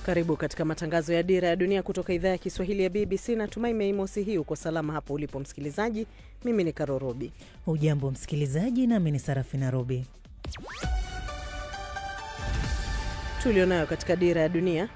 Karibu katika matangazo ya Dira ya Dunia kutoka idhaa ya Kiswahili ya BBC. Natumai Mei Mosi hii uko salama hapo ulipo msikilizaji. Mimi ni Karo Robi. Hujambo msikilizaji, nami ni Sarafina Robi. Tulionayo katika Dira ya Dunia.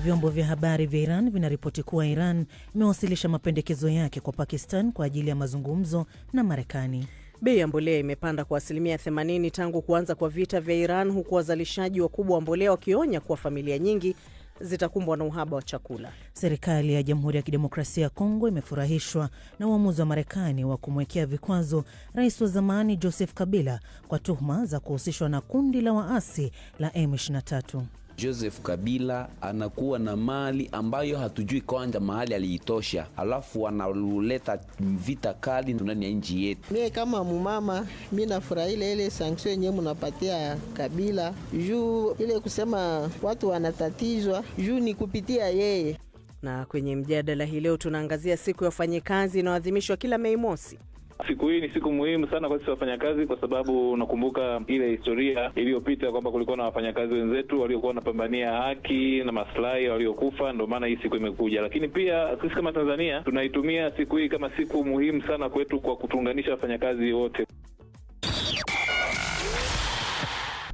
Vyombo vya habari vya Iran vinaripoti kuwa Iran imewasilisha mapendekezo yake kwa Pakistan kwa ajili ya mazungumzo na Marekani. Bei ya mbolea imepanda kwa 80% tangu kuanza kwa vita vya Iran, huku wazalishaji wakubwa wa mbolea wakionya kuwa familia nyingi zitakumbwa na uhaba wa chakula. Serikali ya Jamhuri ya Kidemokrasia ya Kongo imefurahishwa na uamuzi wa Marekani wa kumwekea vikwazo rais wa zamani Joseph Kabila kwa tuhuma za kuhusishwa na kundi la waasi la M23. Joseph Kabila anakuwa na mali ambayo hatujui kwanza mahali aliitosha, alafu analeta vita kali ndani ya nchi yetu. Mimi kama mumama, mimi nafurahia ile sanction yenyewe mnapatia Kabila juu ile kusema watu wanatatizwa juu ni kupitia yeye. Na kwenye mjadala hii leo tunaangazia siku ya wafanyakazi inayoadhimishwa kila Mei Mosi. Siku hii ni siku muhimu sana kwa sisi wafanyakazi, kwa sababu nakumbuka ile historia iliyopita kwamba kulikuwa na wafanyakazi wenzetu waliokuwa wanapambania haki na maslahi waliokufa, ndio maana hii siku imekuja. Lakini pia sisi kama Tanzania tunaitumia siku hii kama siku muhimu sana kwetu kwa kutuunganisha wafanyakazi wote.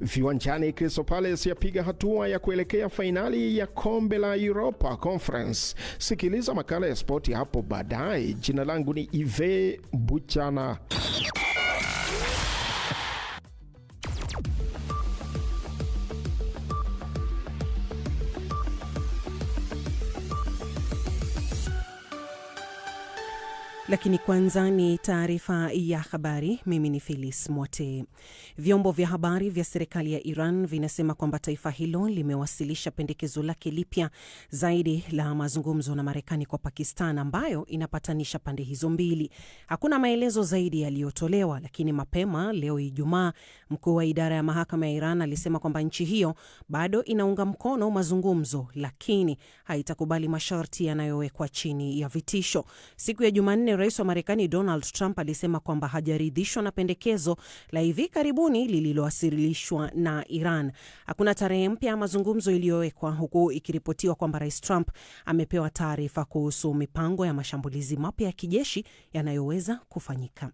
Viwanjani, Crystal Palace yapiga hatua ya kuelekea fainali ya kombe la Europa Conference. Sikiliza makala ya spoti hapo baadaye. Jina langu ni Ive Buchana. Lakini kwanza ni taarifa ya habari. Mimi ni Phyllis Mwote. Vyombo vya habari vya serikali ya Iran vinasema kwamba taifa hilo limewasilisha pendekezo lake lipya zaidi la mazungumzo na Marekani kwa Pakistan, ambayo inapatanisha pande hizo mbili. Hakuna maelezo zaidi yaliyotolewa, lakini mapema leo Ijumaa, mkuu wa idara ya mahakama ya Iran alisema kwamba nchi hiyo bado inaunga mkono mazungumzo, lakini haitakubali masharti yanayowekwa chini ya vitisho. Siku ya Jumanne, Rais wa Marekani Donald Trump alisema kwamba hajaridhishwa na pendekezo la hivi karibuni lililowasilishwa na Iran. Hakuna tarehe mpya ya mazungumzo iliyowekwa, huku ikiripotiwa kwamba Rais Trump amepewa taarifa kuhusu mipango ya mashambulizi mapya ya kijeshi yanayoweza kufanyika.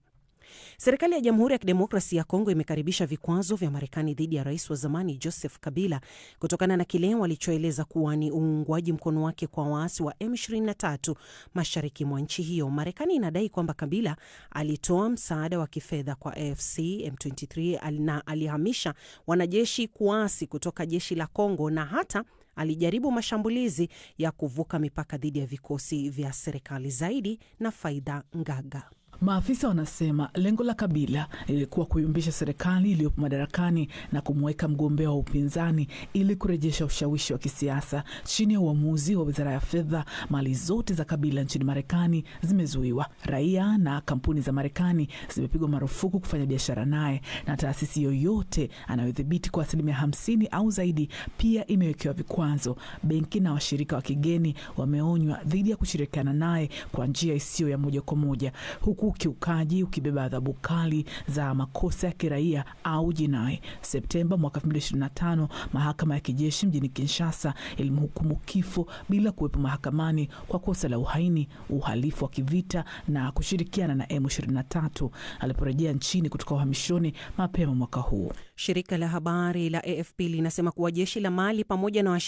Serikali ya Jamhuri ya Kidemokrasia ya Kongo imekaribisha vikwazo vya Marekani dhidi ya rais wa zamani Joseph Kabila kutokana na kile walichoeleza kuwa ni uungwaji mkono wake kwa waasi wa M23 mashariki mwa nchi hiyo. Marekani inadai kwamba Kabila alitoa msaada wa kifedha kwa AFC M23 na alihamisha wanajeshi kuasi kutoka jeshi la Kongo, na hata alijaribu mashambulizi ya kuvuka mipaka dhidi ya vikosi vya serikali. Zaidi na Faida Ngaga. Maafisa wanasema lengo la Kabila lilikuwa kuyumbisha serikali iliyopo madarakani na kumweka mgombea wa upinzani ili kurejesha ushawishi wa kisiasa. Chini ya uamuzi wa Wizara ya Fedha, mali zote za Kabila nchini Marekani zimezuiwa. Raia na kampuni za Marekani zimepigwa marufuku kufanya biashara naye, na taasisi yoyote anayodhibiti kwa 50% au zaidi pia imewekewa vikwazo. Benki na washirika wa kigeni wameonywa dhidi ya kushirikiana naye kwa njia isiyo ya moja kwa moja, huku ukiukaji ukibeba adhabu kali za makosa ya kiraia au jinai. Septemba mwaka 2025, mahakama ya kijeshi mjini Kinshasa ilimhukumu kifo bila kuwepo mahakamani kwa kosa la uhaini, uhalifu wa kivita na kushirikiana na M23 aliporejea nchini kutoka uhamishoni mapema mwaka huu. Shirika la habari la AFP linasema kuwa jeshi la Mali pamoja na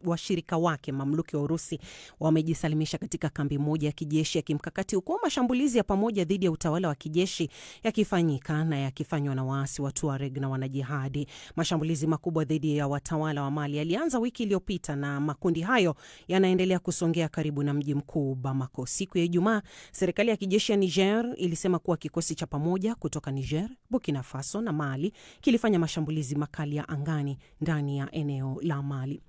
washirika wake mamluki wa Urusi wamejisalimisha katika kambi moja ya kijeshi ya kimkakati, huko mashambulizi ya pamoja dhidi ya utawala wa kijeshi yakifanyika na yakifanywa na waasi wa Tuareg na wanajihadi. Mashambulizi makubwa dhidi ya watawala wa Mali yalianza wiki iliyopita, na makundi hayo yanaendelea kusongea karibu na mji mkuu Bamako. Siku ya Ijumaa, serikali ya kijeshi ya Niger ilisema kuwa kikosi cha pamoja kutoka Niger, Burkina Faso na Mali kilifanya mashambulizi makali ya angani ndani ya eneo la Mali.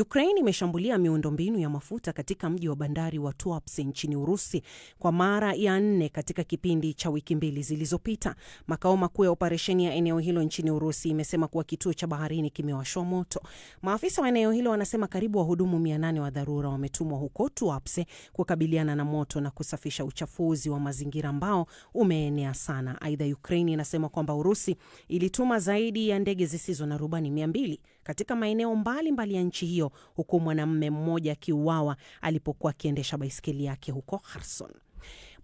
Ukraine imeshambulia miundombinu ya mafuta katika mji wa bandari wa Tuapse nchini Urusi kwa mara ya 4 katika kipindi cha wiki 2 zilizopita. Makao makuu ya operesheni ya eneo hilo nchini Urusi imesema kuwa kituo cha baharini kimewashwa moto. Maafisa wa eneo hilo wanasema karibu wahudumu 800 wa dharura wametumwa huko Tuapse kukabiliana na moto na kusafisha uchafuzi wa mazingira ambao umeenea sana. Aidha, Ukraine inasema kwamba Urusi ilituma zaidi zaidi ya ndege zisizo na rubani 200 katika maeneo mbalimbali ya nchi hiyo, huku mwanamume mmoja akiuawa alipokuwa akiendesha baiskeli yake huko Kherson.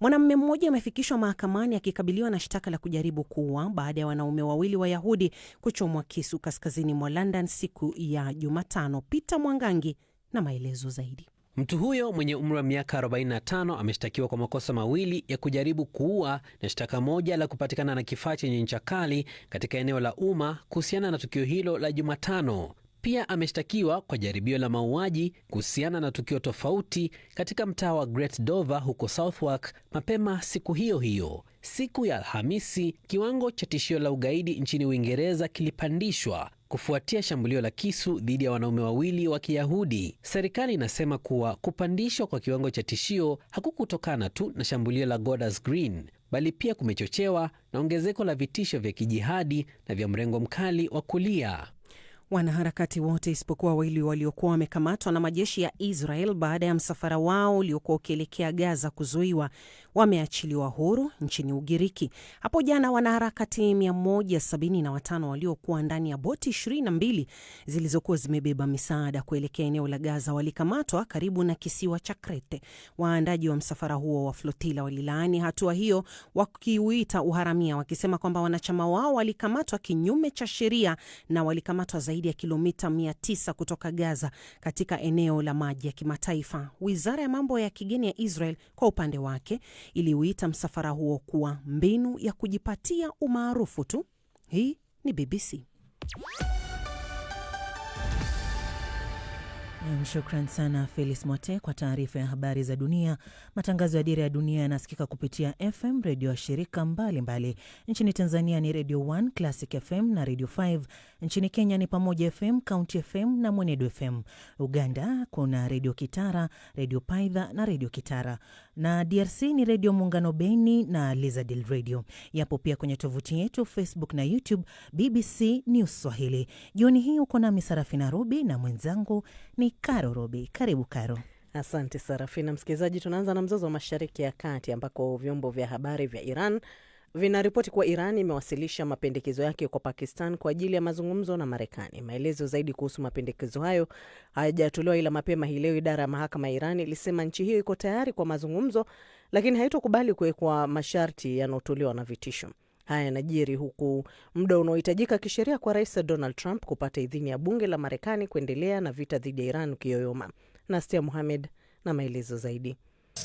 Mwanamume mmoja amefikishwa mahakamani akikabiliwa na shtaka la kujaribu kuua baada ya wanaume wawili Wayahudi kuchomwa kisu kaskazini mwa London siku ya Jumatano. Peter Mwangangi na maelezo zaidi. Mtu huyo mwenye umri wa miaka 45 ameshtakiwa kwa makosa mawili ya kujaribu kuua na shtaka moja la kupatikana na kifaa chenye ncha kali katika eneo la umma kuhusiana na tukio hilo la Jumatano. Pia ameshtakiwa kwa jaribio la mauaji kuhusiana na tukio tofauti katika mtaa wa Great Dover huko Southwark mapema siku hiyo hiyo. Siku ya Alhamisi, kiwango cha tishio la ugaidi nchini Uingereza kilipandishwa kufuatia shambulio la kisu dhidi ya wanaume wawili wa Kiyahudi. Serikali inasema kuwa kupandishwa kwa kiwango cha tishio hakukutokana tu na shambulio la Golders Green, bali pia kumechochewa na ongezeko la vitisho vya kijihadi na vya mrengo mkali wa kulia. Wanaharakati wote isipokuwa wawili waliokuwa wamekamatwa na majeshi ya Israel baada ya msafara wao uliokuwa ukielekea Gaza kuzuiwa wameachiliwa huru nchini Ugiriki. Hapo jana wanaharakati 175 waliokuwa ndani ya boti 22 zilizokuwa zimebeba misaada kuelekea eneo la Gaza walikamatwa karibu na kisiwa cha Krete. Waandaji wa msafara huo wa flotila walilaani hatua hiyo wakiuita uharamia, wakisema kwamba wanachama wao walikamatwa kinyume cha sheria na walikamatwa zaidi ya kilomita 900 kutoka Gaza katika eneo la maji ya kimataifa. Wizara ya mambo ya kigeni ya Israel kwa upande wake iliuita msafara huo kuwa mbinu ya kujipatia umaarufu tu. Hii ni BBC. Shukran sana Felis Mote kwa taarifa ya habari za dunia. Matangazo ya Dira ya Dunia yanasikika kupitia FM redio ya shirika mbalimbali. Nchini Tanzania ni Radio 1, Classic FM na Radio 5. Nchini Kenya ni Pamoja FM, County FM na Mwenedu FM. Uganda kuna Radio Kitara, Radio Paidha na Radio Kitara. Na DRC ni Radio Muungano Beni na Lizadil Radio. Yapo pia kwenye tovuti yetu, Facebook na YouTube, BBC News Swahili. Jioni hii uko nami Sarafina Robi na mwenzangu ni Karo Robi. Karibu Karo. Asante Sarafina. Msikilizaji, tunaanza na mzozo wa Mashariki ya Kati ambako vyombo vya habari vya Iran vinaripoti kuwa Iran imewasilisha mapendekezo yake kwa Pakistan kwa ajili ya mazungumzo na Marekani. Maelezo zaidi kuhusu mapendekezo hayo hayajatolewa, ila mapema hii leo idara ya mahakama ya Iran ilisema nchi hiyo iko tayari kwa mazungumzo, lakini haitokubali kuwekwa masharti yanayotolewa na vitisho. Haya yanajiri huku muda unaohitajika kisheria kwa Rais Donald Trump kupata idhini ya bunge la Marekani kuendelea na vita dhidi ya Iran ukiyoyoma. Nastia Mohamed na maelezo zaidi.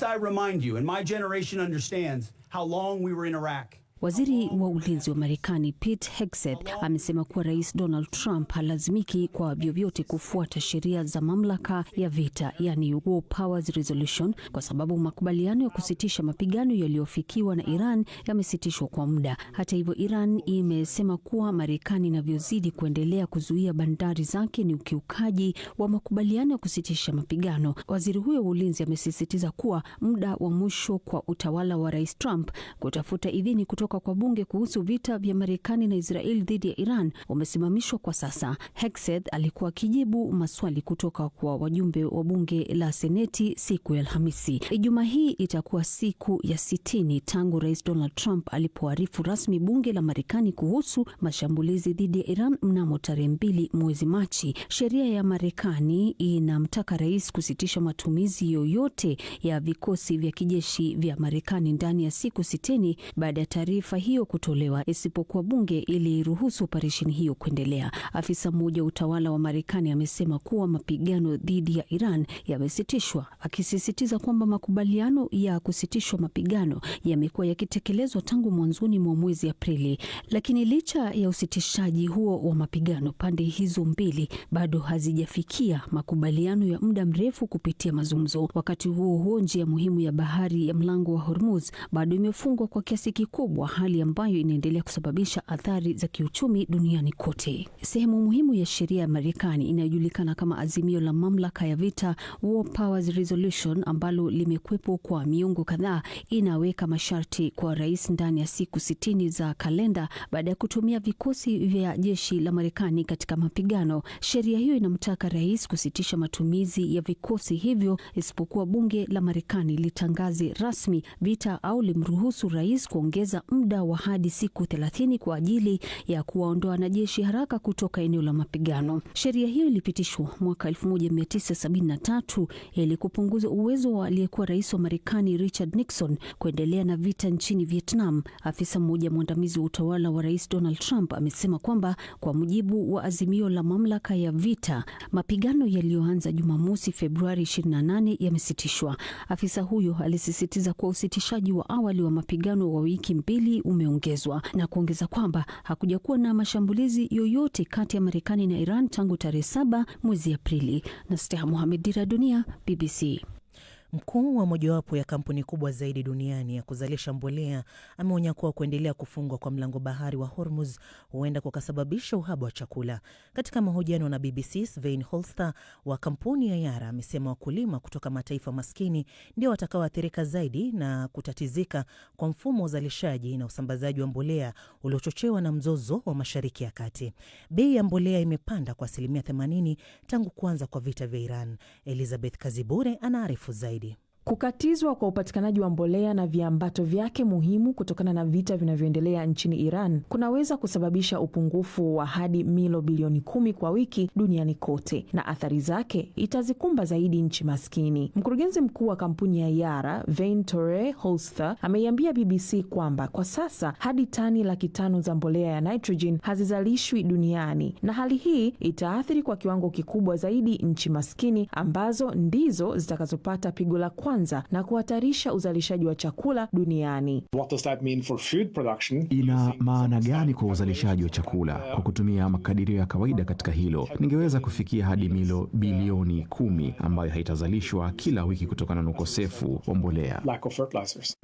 I remind you, and my generation understands how long we were in Iraq. Waziri wa ulinzi wa Marekani Pete Hegseth amesema kuwa Rais Donald Trump halazimiki kwa vyovyote kufuata sheria za mamlaka ya vita, yani War Powers Resolution, kwa sababu makubaliano ya kusitisha mapigano yaliyofikiwa na Iran yamesitishwa kwa muda. Hata hivyo, Iran imesema kuwa Marekani inavyozidi kuendelea kuzuia bandari zake ni ukiukaji wa makubaliano ya kusitisha mapigano. Waziri huyo wa ulinzi amesisitiza kuwa muda wa mwisho kwa utawala wa Rais Trump kutafuta idhini kutoka kwa bunge kuhusu vita vya Marekani na Israeli dhidi ya Iran umesimamishwa kwa sasa. Hegseth alikuwa akijibu maswali kutoka kwa wajumbe wa bunge la Seneti siku ya Alhamisi. Ijumaa hii itakuwa siku ya 60 tangu Rais Donald Trump alipoarifu rasmi bunge la Marekani kuhusu mashambulizi dhidi ya Iran mnamo tarehe 2 mwezi Machi. Sheria ya Marekani inamtaka rais kusitisha matumizi yoyote ya vikosi vya kijeshi vya Marekani ndani ya siku 60 baada ya taarifa hiyo kutolewa, isipokuwa bunge iliruhusu operesheni hiyo kuendelea. Afisa mmoja wa utawala wa Marekani amesema kuwa mapigano dhidi ya Iran yamesitishwa, akisisitiza kwamba makubaliano ya kusitishwa mapigano yamekuwa yakitekelezwa tangu mwanzoni mwa mwezi Aprili. Lakini licha ya usitishaji huo wa mapigano, pande hizo mbili bado hazijafikia makubaliano ya muda mrefu kupitia mazungumzo. Wakati huo huo, njia muhimu ya bahari ya Mlango wa Hormuz bado imefungwa kwa kiasi kikubwa, hali ambayo inaendelea kusababisha athari za kiuchumi duniani kote. Sehemu muhimu ya sheria ya Marekani inayojulikana kama azimio la mamlaka ya vita, War Powers Resolution, ambalo limekuwepo kwa miongo kadhaa, inaweka masharti kwa rais ndani ya siku 60 za kalenda baada ya kutumia vikosi vya jeshi la Marekani katika mapigano. Sheria hiyo inamtaka rais kusitisha matumizi ya vikosi hivyo isipokuwa bunge la Marekani litangaze rasmi vita au limruhusu rais kuongeza muda wa hadi siku 30 kwa ajili ya kuwaondoa wanajeshi haraka kutoka eneo la mapigano. Sheria hiyo ilipitishwa mwaka 1973 ili kupunguza uwezo wa aliyekuwa rais wa Marekani Richard Nixon kuendelea na vita nchini Vietnam. Afisa mmoja mwandamizi wa utawala wa Rais Donald Trump amesema kwamba kwa mujibu wa azimio la mamlaka ya vita, mapigano yaliyoanza Jumamosi Februari 28 yamesitishwa. Afisa huyo alisisitiza kuwa usitishaji wa awali wa mapigano wa wiki 2 umeongezwa na kuongeza kwamba hakujakuwa na mashambulizi yoyote kati ya Marekani na Iran tangu tarehe 7 mwezi Aprili. Nasteha Mohamed, Dira Dunia, BBC. Mkuu wa mojawapo ya kampuni kubwa zaidi duniani ya kuzalisha mbolea ameonya kuwa kuendelea kufungwa kwa mlango bahari wa Hormuz huenda kukasababisha uhaba wa chakula. Katika mahojiano na BBC, Svein Holster wa kampuni ya Yara amesema wakulima kutoka mataifa maskini ndio watakaoathirika zaidi na kutatizika kwa mfumo wa uzalishaji na usambazaji wa mbolea uliochochewa na mzozo wa Mashariki ya Kati. Bei ya mbolea imepanda kwa 80% tangu kuanza kwa vita vya Iran. Elizabeth Kazibure anaarifu zaidi. Kukatizwa kwa upatikanaji wa mbolea na viambato vyake muhimu kutokana na vita vinavyoendelea nchini Iran kunaweza kusababisha upungufu wa hadi milo bilioni 10 kwa wiki duniani kote, na athari zake itazikumba zaidi nchi maskini. Mkurugenzi mkuu wa kampuni ya Yara, Svein Tore Holster, ameiambia BBC kwamba kwa sasa hadi tani 500,000 za mbolea ya nitrogen hazizalishwi duniani, na hali hii itaathiri kwa kiwango kikubwa zaidi nchi maskini ambazo ndizo zitakazopata pigo la kwanza na kuhatarisha uzalishaji wa chakula duniani. What does that mean for food production? Ina maana gani kwa uzalishaji wa chakula? Kwa kutumia makadirio ya kawaida katika hilo, ningeweza kufikia hadi milo bilioni 10 ambayo haitazalishwa kila wiki kutokana na ukosefu wa mbolea.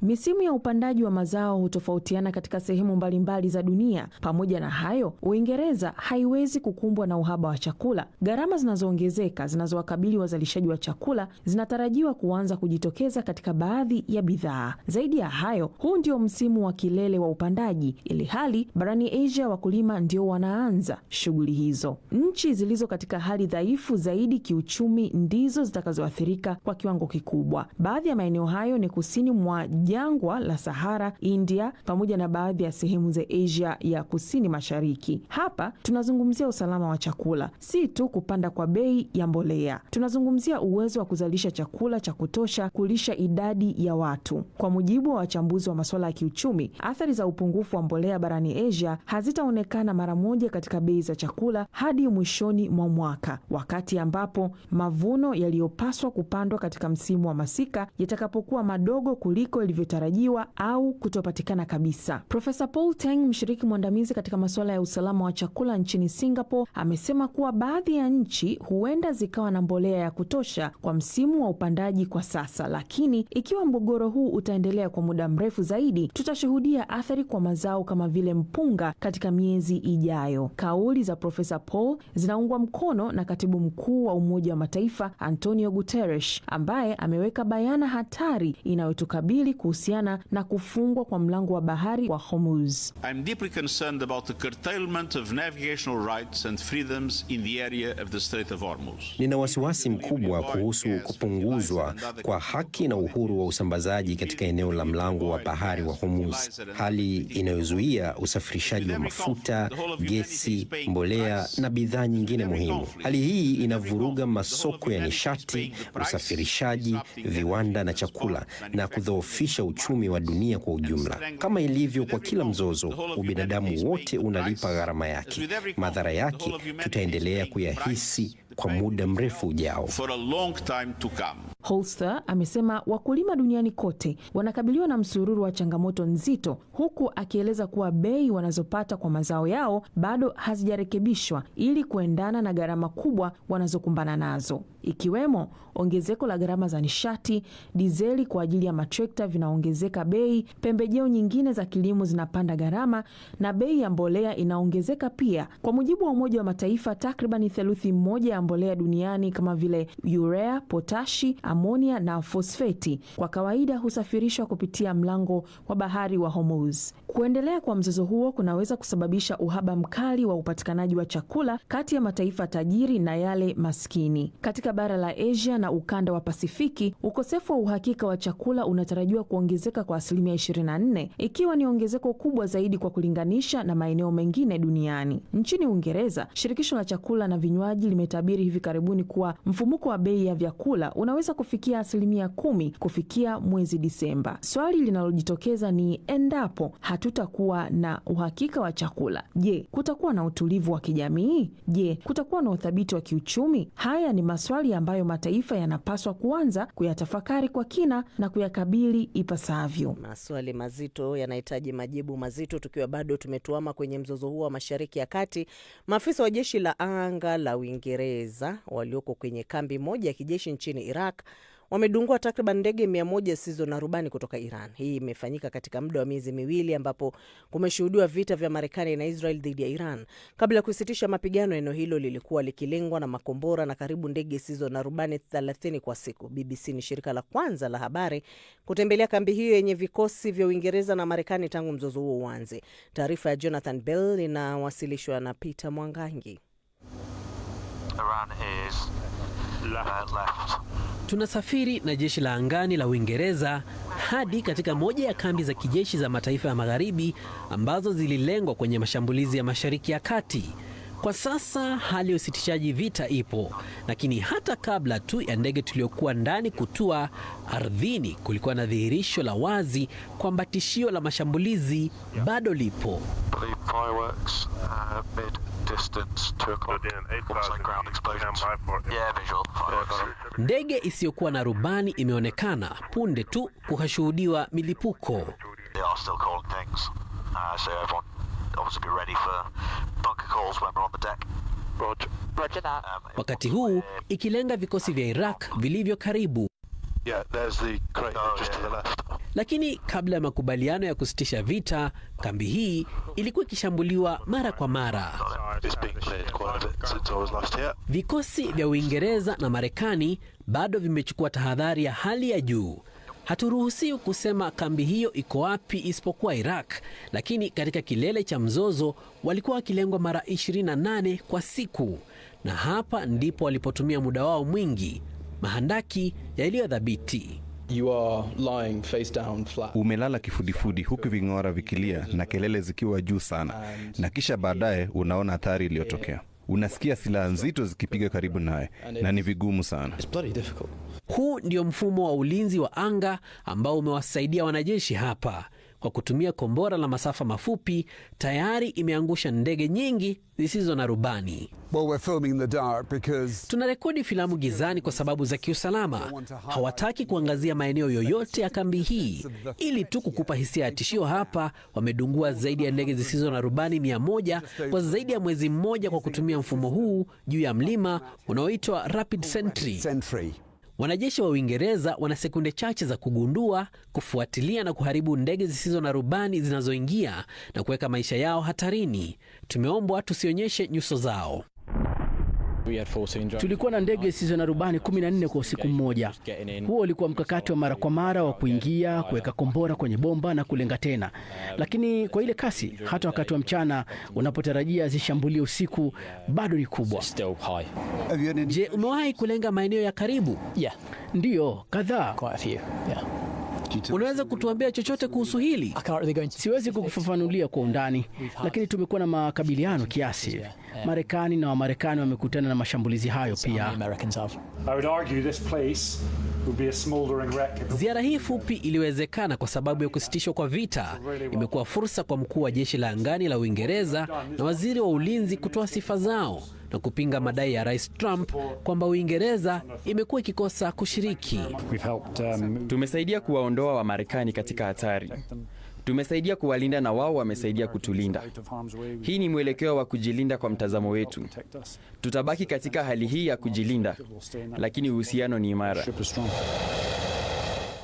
Misimu ya upandaji wa mazao hutofautiana katika sehemu mbalimbali za dunia. Pamoja na hayo, Uingereza haiwezi kukumbwa na uhaba wa chakula. Gharama zinazoongezeka zinazowakabili wazalishaji wa chakula zinatarajiwa kuanza kujitokeza katika baadhi ya bidhaa. Zaidi ya hayo, huu ndio msimu wa kilele wa upandaji, ili hali barani Asia wakulima ndio wanaanza shughuli hizo. Nchi zilizo katika hali dhaifu zaidi kiuchumi ndizo zitakazoathirika kwa kiwango kikubwa. Baadhi ya maeneo hayo ni kusini mwa jangwa la Sahara, India, pamoja na baadhi ya sehemu za Asia ya kusini mashariki. Hapa tunazungumzia usalama wa chakula, si tu kupanda kwa bei ya mbolea. Tunazungumzia uwezo wa kuzalisha chakula cha kutosha kulisha idadi ya watu. Kwa mujibu wa wachambuzi wa masuala ya kiuchumi, athari za upungufu wa mbolea barani Asia hazitaonekana mara moja katika bei za chakula hadi mwishoni mwa mwaka, wakati ambapo mavuno yaliyopaswa kupandwa katika msimu wa masika yatakapokuwa madogo kuliko ilivyotarajiwa au kutopatikana kabisa. Profesa Paul Teng, mshiriki mwandamizi katika masuala ya usalama wa chakula nchini Singapore, amesema kuwa baadhi ya nchi huenda zikawa na mbolea ya kutosha kwa msimu wa upandaji kwa sasa, lakini ikiwa mgogoro huu utaendelea kwa muda mrefu zaidi, tutashuhudia athari kwa mazao kama vile mpunga katika miezi ijayo. Kauli za Profesa Paul zinaungwa mkono na Katibu Mkuu wa Umoja wa Mataifa Antonio Guterres, ambaye ameweka bayana hatari inayotukabili kuhusiana na kufungwa kwa mlango wa bahari wa Hormuz. I'm deeply concerned about the curtailment of navigational rights and freedoms in the area of the Strait of Hormuz. Nina wasiwasi mkubwa kuhusu kupunguzwa kwa haki na uhuru wa usambazaji katika eneo la mlango wa bahari wa Hormuz, hali inayozuia usafirishaji wa mafuta, gesi, mbolea na bidhaa nyingine muhimu. Hali hii inavuruga masoko ya nishati, usafirishaji, viwanda na chakula, na kudhoofisha uchumi wa dunia kwa ujumla. Kama ilivyo kwa kila mzozo, ubinadamu wote unalipa gharama yake. Madhara yake tutaendelea kuyahisi kwa muda mrefu ujao. Holster amesema wakulima duniani kote wanakabiliwa na msururu wa changamoto nzito, huku akieleza kuwa bei wanazopata kwa mazao yao bado hazijarekebishwa ili kuendana na gharama kubwa wanazokumbana nazo, ikiwemo ongezeko la gharama za nishati, dizeli kwa ajili ya matrekta vinaongezeka bei, pembejeo nyingine za kilimo zinapanda gharama na bei ya mbolea inaongezeka pia. Kwa mujibu wa Umoja wa Mataifa, takriban theluthi moja ya mbolea duniani kama vile urea, potashi, amonia na fosfeti kwa kawaida husafirishwa kupitia mlango wa bahari wa Hormuz. Kuendelea kwa mzozo huo kunaweza kusababisha uhaba mkali wa upatikanaji wa chakula kati ya mataifa tajiri na yale maskini. Katika bara la Asia na ukanda wa Pasifiki, ukosefu wa uhakika wa chakula unatarajiwa kuongezeka kwa 24%, ikiwa ni ongezeko kubwa zaidi kwa kulinganisha na maeneo mengine duniani. Nchini Uingereza, shirikisho la chakula na vinywaji limetabiri hivi karibuni kuwa mfumuko wa bei ya vyakula unaweza kufikia 10% kufikia mwezi Disemba. Swali linalojitokeza ni endapo hatutakuwa na uhakika wa chakula, je, kutakuwa na utulivu wa kijamii? Je, kutakuwa na uthabiti wa kiuchumi? Haya ni maswali ambayo mataifa yanapaswa kuanza kuyatafakari kwa kina na kuyakabili ipasavyo. Maswali mazito yanahitaji majibu mazito. Tukiwa bado tumetuama kwenye mzozo huo wa Mashariki ya Kati, maafisa wa jeshi la anga la Uingereza walioko kwenye kambi moja ya kijeshi nchini Iraq wamedungua takriban ndege 100 zisizo na rubani kutoka Iran. Hii imefanyika katika muda wa miezi miwili ambapo kumeshuhudiwa vita vya Marekani na Israel dhidi ya Iran. Kabla ya kusitisha mapigano, eneo hilo lilikuwa likilengwa na makombora na karibu ndege zisizo na rubani 30 kwa siku. BBC ni shirika la kwanza la habari kutembelea kambi hiyo yenye vikosi vya Uingereza na Marekani tangu mzozo huo uanze. Taarifa ya Jonathan Bell inawasilishwa na Peter Mwangangi. Iran is left. Tunasafiri na jeshi la angani la Uingereza hadi katika moja ya kambi za kijeshi za mataifa ya magharibi ambazo zililengwa kwenye mashambulizi ya Mashariki ya Kati. Kwa sasa hali ya usitishaji vita ipo, lakini hata kabla tu ya ndege tuliokuwa ndani kutua ardhini, kulikuwa na dhihirisho la wazi kwamba tishio la mashambulizi bado lipo. Ndege isiyokuwa na rubani imeonekana punde tu kukashuhudiwa milipuko. Wakati huu ikilenga vikosi vya Iraq vilivyo karibu. Lakini kabla ya makubaliano ya kusitisha vita, kambi hii ilikuwa ikishambuliwa mara kwa mara. Vikosi vya Uingereza na Marekani bado vimechukua tahadhari ya hali ya juu. Haturuhusiwi kusema kambi hiyo iko wapi isipokuwa Iraq, lakini katika kilele cha mzozo walikuwa wakilengwa mara 28 kwa siku. Na hapa ndipo walipotumia muda wao mwingi, mahandaki yaliyodhabiti. Umelala kifudifudi huku ving'ora vikilia na kelele zikiwa juu sana, na kisha baadaye unaona athari iliyotokea. Unasikia silaha nzito zikipiga karibu naye na ni vigumu sana. Huu ndio mfumo wa ulinzi wa anga ambao umewasaidia wanajeshi hapa. Kwa kutumia kombora la masafa mafupi, tayari imeangusha ndege nyingi zisizo na rubani. Tunarekodi filamu gizani kwa sababu za kiusalama. Hawataki kuangazia maeneo yoyote ya kambi hii. Ili tu kukupa hisia ya tishio, hapa wamedungua zaidi ya ndege zisizo na rubani 100 kwa zaidi ya mwezi mmoja kwa kutumia mfumo huu juu ya mlima unaoitwa Rapid Sentry. Wanajeshi wa Uingereza wana sekunde chache za kugundua, kufuatilia na kuharibu ndege zisizo na rubani zinazoingia na kuweka maisha yao hatarini. Tumeombwa tusionyeshe nyuso zao. Tulikuwa na ndege zisizo na rubani 14 kwa usiku mmoja. Huo ulikuwa mkakati wa mara kwa mara wa kuingia, kuweka kombora kwenye bomba na kulenga tena. Lakini kwa ile kasi, hata wakati wa mchana unapotarajia zishambulie usiku, bado ni kubwa. Je, umewahi kulenga maeneo ya karibu? Ndiyo, kadhaa. Unaweza kutuambia chochote kuhusu hili? Siwezi kukufafanulia kwa undani, lakini tumekuwa na makabiliano kiasi. Marekani na Wamarekani wamekutana na mashambulizi hayo pia. Ziara hii fupi iliwezekana kwa sababu ya kusitishwa kwa vita. Imekuwa fursa kwa mkuu wa jeshi la angani la Uingereza na waziri wa ulinzi kutoa sifa zao na kupinga madai ya Rais Trump kwamba Uingereza imekuwa ikikosa kushiriki. Tumesaidia kuwaondoa Wamarekani katika hatari. Tumesaidia kuwalinda na wao wamesaidia kutulinda. Hii ni mwelekeo wa kujilinda kwa mtazamo wetu. Tutabaki katika hali hii ya kujilinda, lakini uhusiano ni imara.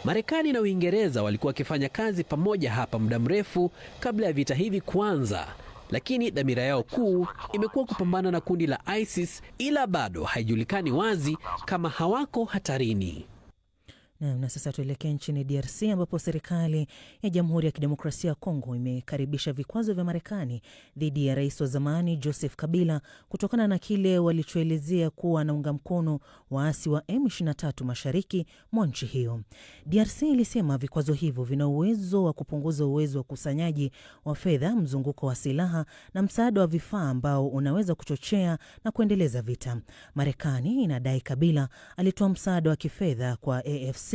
Marekani na Uingereza walikuwa wakifanya kazi pamoja hapa muda mrefu kabla ya vita hivi kuanza. lakini dhamira yao kuu imekuwa kupambana na kundi la ISIS, ila bado haijulikani wazi kama hawako hatarini. Na sasa tuelekee nchini DRC ambapo serikali ya Jamhuri ya Kidemokrasia ya Kongo imekaribisha vikwazo vya Marekani dhidi ya rais wa zamani Joseph Kabila kutokana na kile walichoelezea kuwa anaunga mkono waasi wa M23 mashariki mwa nchi hiyo. DRC ilisema vikwazo hivyo vina uwezo wa kupunguza uwezo wa kusanyaji wa fedha, mzunguko wa silaha na msaada wa vifaa ambao unaweza kuchochea na kuendeleza vita. Marekani inadai Kabila alitoa msaada wa kifedha kwa AFC,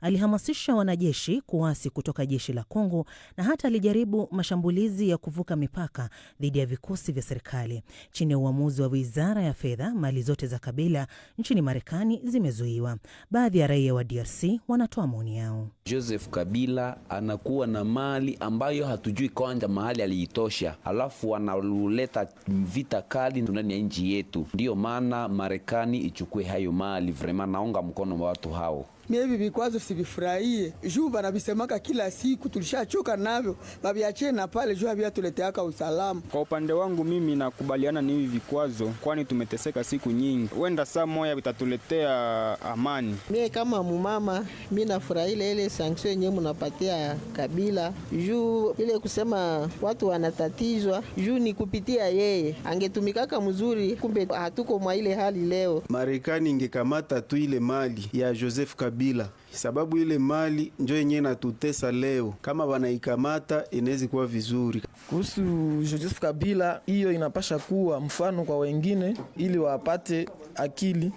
alihamasisha wanajeshi kuasi kutoka jeshi la Kongo na hata alijaribu mashambulizi ya kuvuka mipaka dhidi ya vikosi vya serikali. Chini ya uamuzi wa Wizara ya Fedha, mali zote za Kabila nchini Marekani zimezuiwa. Baadhi ya raia wa DRC wanatoa maoni yao. Joseph Kabila anakuwa na mali ambayo hatujui kwanza mahali aliitosha, alafu analeta vita kali ndani ya nchi yetu. Ndio maana Marekani ichukue hayo mali. Vraiment naunga mkono wa watu hao. Mimi hivi vikwazo sivifurahie. Juu banabisemaka kila siku, tulishachoka navyo. Babiache na pale juu habia tuleteaka usalama. Kwa upande wangu mimi nakubaliana ni hivi vikwazo, kwani tumeteseka siku nyingi. Wenda saa moja vitatuletea amani. Mimi kama mumama, mimi nafurahia ile sanction yenyewe mnapatia Kabila. Juu ile kusema watu wanatatizwa, juu ni kupitia yeye. Angetumikaka mzuri, kumbe hatuko mwa ile hali leo. Marekani ingekamata tu ile mali ya Joseph Kabila, sababu ile mali ndio yenyewe natutesa leo. Kama wanaikamata inaweza kuwa vizuri. Kuhusu Joseph Kabila, hiyo inapasha kuwa mfano kwa wengine ili wapate akili.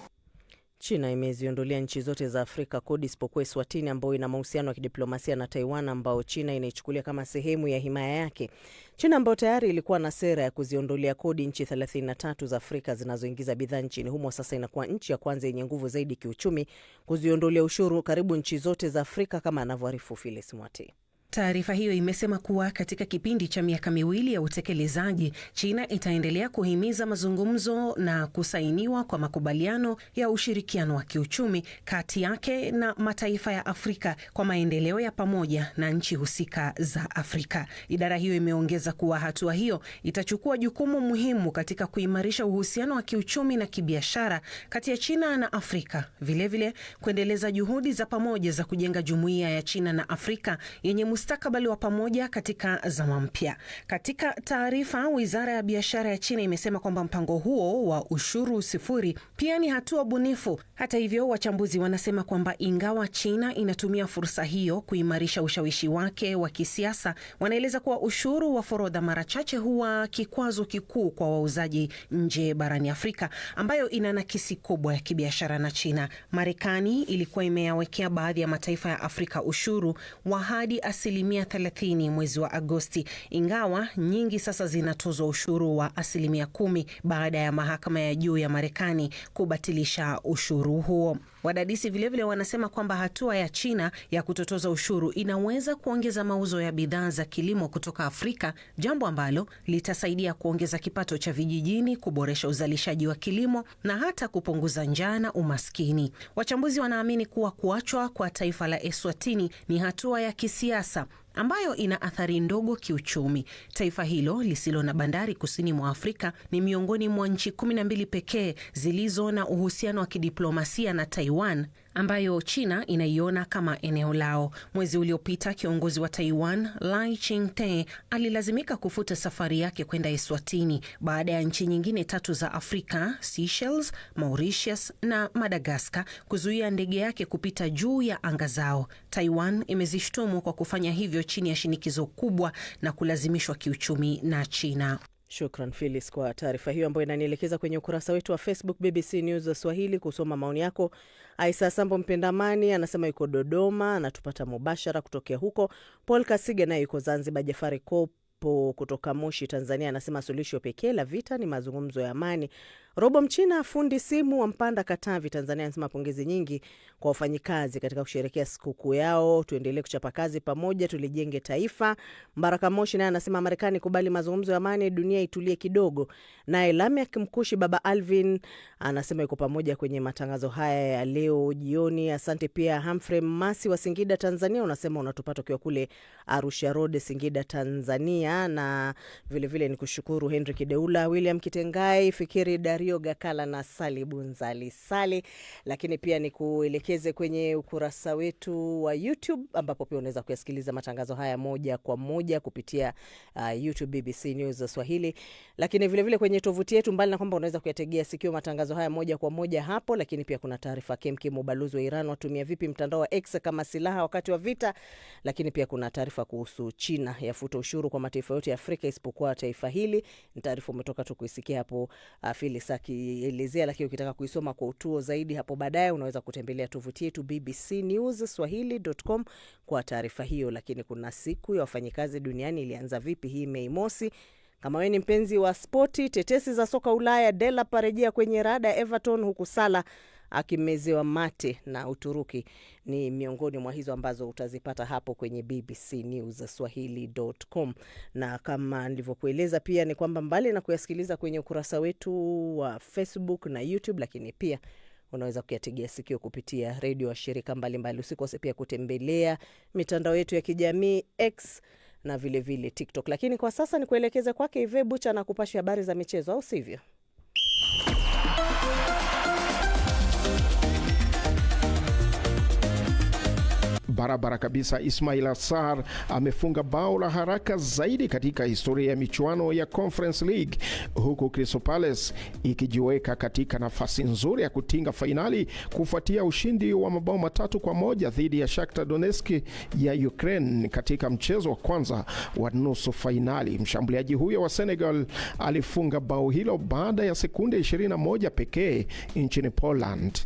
China imeziondolea nchi zote za Afrika kodi isipokuwa Eswatini ambayo ina mahusiano ya kidiplomasia na Taiwan ambao China inaichukulia kama sehemu ya himaya yake. China ambayo tayari ilikuwa na sera ya kuziondolea kodi nchi 33 za Afrika zinazoingiza bidhaa nchini humo, sasa inakuwa nchi ya kwanza yenye nguvu zaidi kiuchumi kuziondolea ushuru karibu nchi zote za Afrika, kama anavyoarifu Phyllis Mwati. Taarifa hiyo imesema kuwa katika kipindi cha miaka miwili ya utekelezaji, China itaendelea kuhimiza mazungumzo na kusainiwa kwa makubaliano ya ushirikiano wa kiuchumi kati yake na mataifa ya Afrika kwa maendeleo ya pamoja na nchi husika za Afrika. Idara hiyo imeongeza kuwa hatua hiyo itachukua jukumu muhimu katika kuimarisha uhusiano wa kiuchumi na kibiashara kati ya China na Afrika. Vilevile kuendeleza juhudi za pamoja za kujenga jumuiya ya China na Afrika yenye mustakabali wa pamoja katika zama mpya. Katika taarifa, Wizara ya Biashara ya China imesema kwamba mpango huo wa ushuru sifuri pia ni hatua bunifu. Hata hivyo, wachambuzi wanasema kwamba ingawa China inatumia fursa hiyo kuimarisha ushawishi wake wa kisiasa, wanaeleza kuwa ushuru wa forodha mara chache huwa kikwazo kikuu kwa wauzaji nje barani Afrika, ambayo ina nakisi kubwa ya kibiashara na China. Marekani ilikuwa imeyawekea baadhi ya mataifa ya Afrika ushuru wa hadi 30% mwezi wa Agosti, ingawa nyingi sasa zinatozwa ushuru wa 10% baada ya mahakama ya juu ya Marekani kubatilisha ushuru huo. Wadadisi vilevile wanasema kwamba hatua ya China ya kutotoza ushuru inaweza kuongeza mauzo ya bidhaa za kilimo kutoka Afrika, jambo ambalo litasaidia kuongeza kipato cha vijijini, kuboresha uzalishaji wa kilimo na hata kupunguza njaa na umaskini. Wachambuzi wanaamini kuwa kuachwa kwa taifa la Eswatini ni hatua ya kisiasa ambayo ina athari ndogo kiuchumi. Taifa hilo lisilo na bandari kusini mwa Afrika ni miongoni mwa nchi 12 pekee zilizo na uhusiano wa kidiplomasia na Taiwan, ambayo China inaiona kama eneo lao. Mwezi uliopita, kiongozi wa Taiwan, Lai Ching-te, alilazimika kufuta safari yake kwenda Eswatini baada ya nchi nyingine 3 za Afrika, Seychelles, Mauritius na Madagascar, kuzuia ndege yake kupita juu ya anga zao. Taiwan imezishtumu kwa kufanya hivyo chini ya shinikizo kubwa na kulazimishwa kiuchumi na China. Shukran Phyllis kwa taarifa hiyo ambayo inanielekeza kwenye ukurasa wetu wa Facebook BBC News Swahili kusoma maoni yako. Aisa Sambo Mpendamani anasema yuko Dodoma, anatupata mubashara kutokea huko. Paul Kasige naye yuko Zanzibar. Jafari Kopo kutoka Moshi, Tanzania anasema suluhisho pekee la vita ni mazungumzo ya amani. Robo Mchina, fundi simu wa Mpanda, Katavi, Tanzania, anasema pongezi nyingi kwa wafanyikazi katika kusherehekea sikukuu yao. Tuendelee kuchapa kazi pamoja, tulijenge taifa. Mbaraka Moshi naye anasema Marekani kubali mazungumzo ya amani, dunia itulie kidogo. Naye Lamek Mkushi, baba Alvin, anasema yuko pamoja kwenye matangazo haya ya leo jioni. Asante pia Humphrey Masi wa Singida, Tanzania, unasema unatupata ukiwa kule Arusha Road, Singida, Tanzania. Na vile ni kushukuru Henry Kideula, William Kitengai, Fikiri Dario Gakala na Sali Bunzali Sali. Lakini pia ni kuelekeze kwenye ukurasa wetu wa YouTube, ambapo pia unaweza kuyasikiliza matangazo haya moja kwa moja kupitia YouTube BBC News Swahili. Lakini vile kwenye tovuti yetu, mbali na kwamba unaweza kuyategea sikio matangazo haya moja kwa moja hapo, lakini pia kuna taarifa kemkem, ubalozi wa Iran watumia vipi mtandao wa X kama silaha wakati wa vita. Lakini pia kuna taarifa kuhusu China yafuta ushuru kwa mataifa yote ya Afrika isipokuwa taifa hili. Ni taarifa umetoka tu kuisikia hapo Phyllis akielezea, lakini ukitaka kuisoma kwa utuo zaidi hapo baadaye unaweza kutembelea tovuti yetu bbcnewsswahili.com kwa taarifa hiyo. Lakini kuna siku ya wafanyikazi duniani ilianza vipi hii Mei Mosi? Kama wewe ni mpenzi wa spoti, tetesi za soka Ulaya, Dela parejea kwenye rada ya Everton, huku Sala akimezewa mate na Uturuki, ni miongoni mwa hizo ambazo utazipata hapo kwenye bbcnewsswahili.com. Na kama nilivyokueleza pia ni kwamba mbali na kuyasikiliza kwenye ukurasa wetu wa Facebook na YouTube, lakini pia unaweza kuyategea sikio kupitia redio wa shirika mbalimbali. Usikose pia kutembelea mitandao yetu ya kijamii X na vile TikTok. Lakini kwa sasa ni kuelekeza kwake Ive Bucha na kupasha habari za michezo, au sivyo? Barabara kabisa. Ismail Assar amefunga bao la haraka zaidi katika historia ya michuano ya Conference League, huku Crystal Palace ikijiweka katika nafasi nzuri ya kutinga fainali kufuatia ushindi wa mabao 3-1 dhidi ya Shakhtar Donetsk ya Ukraine katika mchezo wa kwanza wa nusu fainali. Mshambuliaji huyo wa Senegal alifunga bao hilo baada ya sekunde 21 pekee nchini Poland.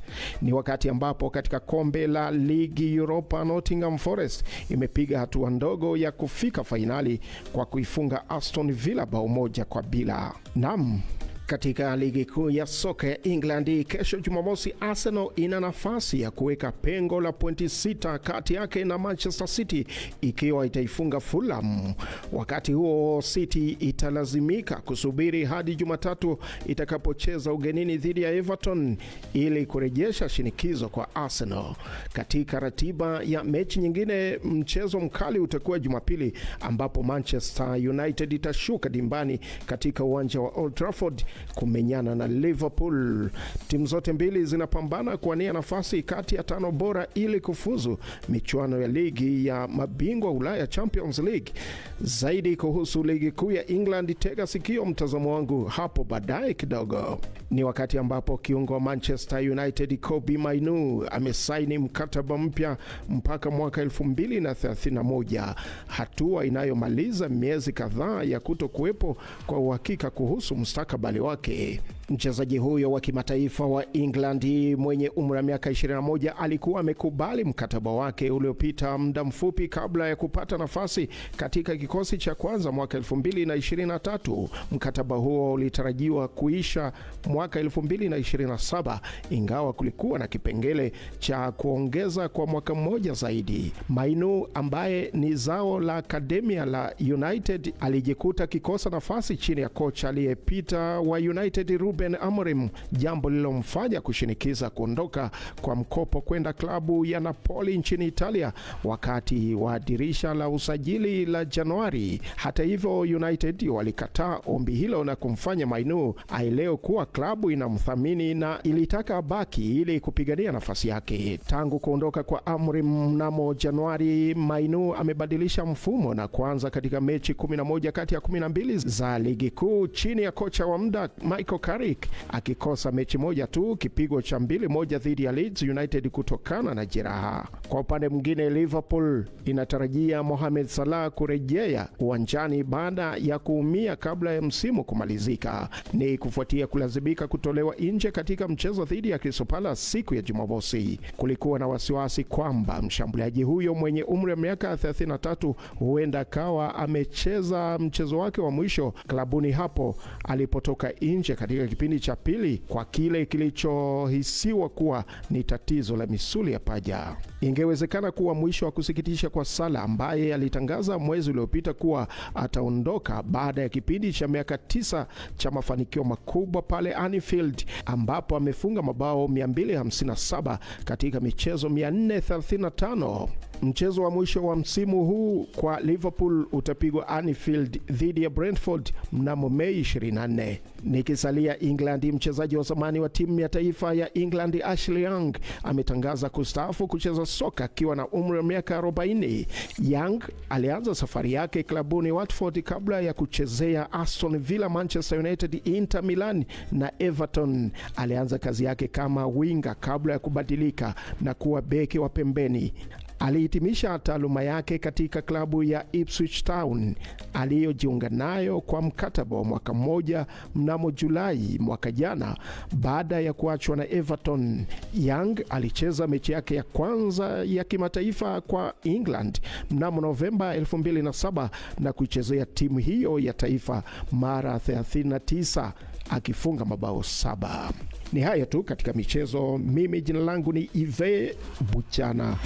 Ni wakati ambapo katika kombe la ligi Europa Nottingham Forest imepiga hatua ndogo ya kufika fainali kwa kuifunga Aston Villa bao 1-0. Naam. Katika ligi kuu ya soka ya England, kesho Jumamosi, Arsenal ina nafasi ya kuweka pengo la pointi 6 kati yake na Manchester City ikiwa itaifunga Fulham. Wakati huo City italazimika kusubiri hadi Jumatatu itakapocheza ugenini dhidi ya Everton ili kurejesha shinikizo kwa Arsenal. Katika ratiba ya mechi nyingine, mchezo mkali utakuwa Jumapili ambapo Manchester United itashuka dimbani katika uwanja wa Old Trafford kumenyana na Liverpool. Timu zote mbili zinapambana kuwania nafasi kati ya 5 bora ili kufuzu michuano ya ligi ya mabingwa Ulaya Champions League. Zaidi kuhusu ligi kuu ya England, tega sikio mtazamo wangu hapo baadaye kidogo. Ni wakati ambapo kiungo wa Manchester United Kobbie Mainoo amesaini mkataba mpya mpaka mwaka 2031, hatua inayomaliza miezi kadhaa ya kutokuwepo kwa uhakika kuhusu mustakabali wake. Mchezaji huyo wa kimataifa wa England mwenye umri wa miaka 21 alikuwa amekubali mkataba wake uliopita muda mfupi kabla ya kupata nafasi katika kikosi cha kwanza mwaka 2023. Mkataba huo ulitarajiwa kuisha mwaka 2027, ingawa kulikuwa na kipengele cha kuongeza kwa mwaka mmoja zaidi. Mainoo ambaye ni zao la akademia la United alijikuta kikosa nafasi chini ya kocha aliyepita wa United Ruben Amorim, jambo lililomfanya kushinikiza kuondoka kwa mkopo kwenda klabu ya Napoli nchini Italia wakati wa dirisha la usajili la Januari. Hata hivyo, United walikataa ombi hilo na kumfanya Mainoo aelewe kuwa klabu inamthamini na ilitaka abaki ili kupigania nafasi yake. Tangu kuondoka kwa Amorim mnamo Januari, Mainoo amebadilisha mfumo na kuanza katika mechi 11 kati ya 12 za ligi kuu chini ya kocha wa muda Michael Carrick, akikosa mechi moja tu, kipigo cha 2-1 dhidi ya Leeds United kutokana na jeraha. Kwa upande mwingine, Liverpool inatarajia Mohamed Salah kurejea uwanjani baada ya kuumia kabla ya msimu kumalizika. Ni kufuatia kulazimika kutolewa nje katika mchezo dhidi ya Crystal Palace siku ya Jumamosi. Kulikuwa na wasiwasi kwamba mshambuliaji huyo mwenye umri wa miaka 33 huenda kawa amecheza mchezo wake wa mwisho klabuni hapo alipotoka nje katika kipindi cha pili kwa kile kilichohisiwa kuwa ni tatizo la misuli ya paja. Ingewezekana kuwa mwisho wa kusikitisha kwa Salah, ambaye alitangaza mwezi uliopita kuwa ataondoka baada ya kipindi cha miaka 9 cha mafanikio makubwa pale Anfield, ambapo amefunga mabao 257 katika michezo 435. Mchezo wa mwisho wa msimu huu kwa Liverpool utapigwa Anfield dhidi ya Brentford mnamo Mei 24. Nikisalia England, mchezaji wa zamani wa timu ya taifa ya England Ashley Young ametangaza kustaafu kucheza soka akiwa na umri wa miaka 40. Young alianza safari yake klabuni Watford kabla ya kuchezea Aston Villa, Manchester United, Inter Milan na Everton. Alianza kazi yake kama winga kabla ya kubadilika na kuwa beki wa pembeni. Alihitimisha taaluma yake katika klabu ya Ipswich Town aliyojiunga nayo kwa mkataba wa mwaka mmoja mnamo Julai mwaka jana baada ya kuachwa na Everton. Young alicheza mechi yake ya kwanza ya kimataifa kwa England mnamo Novemba 2007 na kuichezea timu hiyo ya taifa mara 39 akifunga mabao 7. Ni haya tu katika michezo. Mimi jina langu ni Ive Buchana.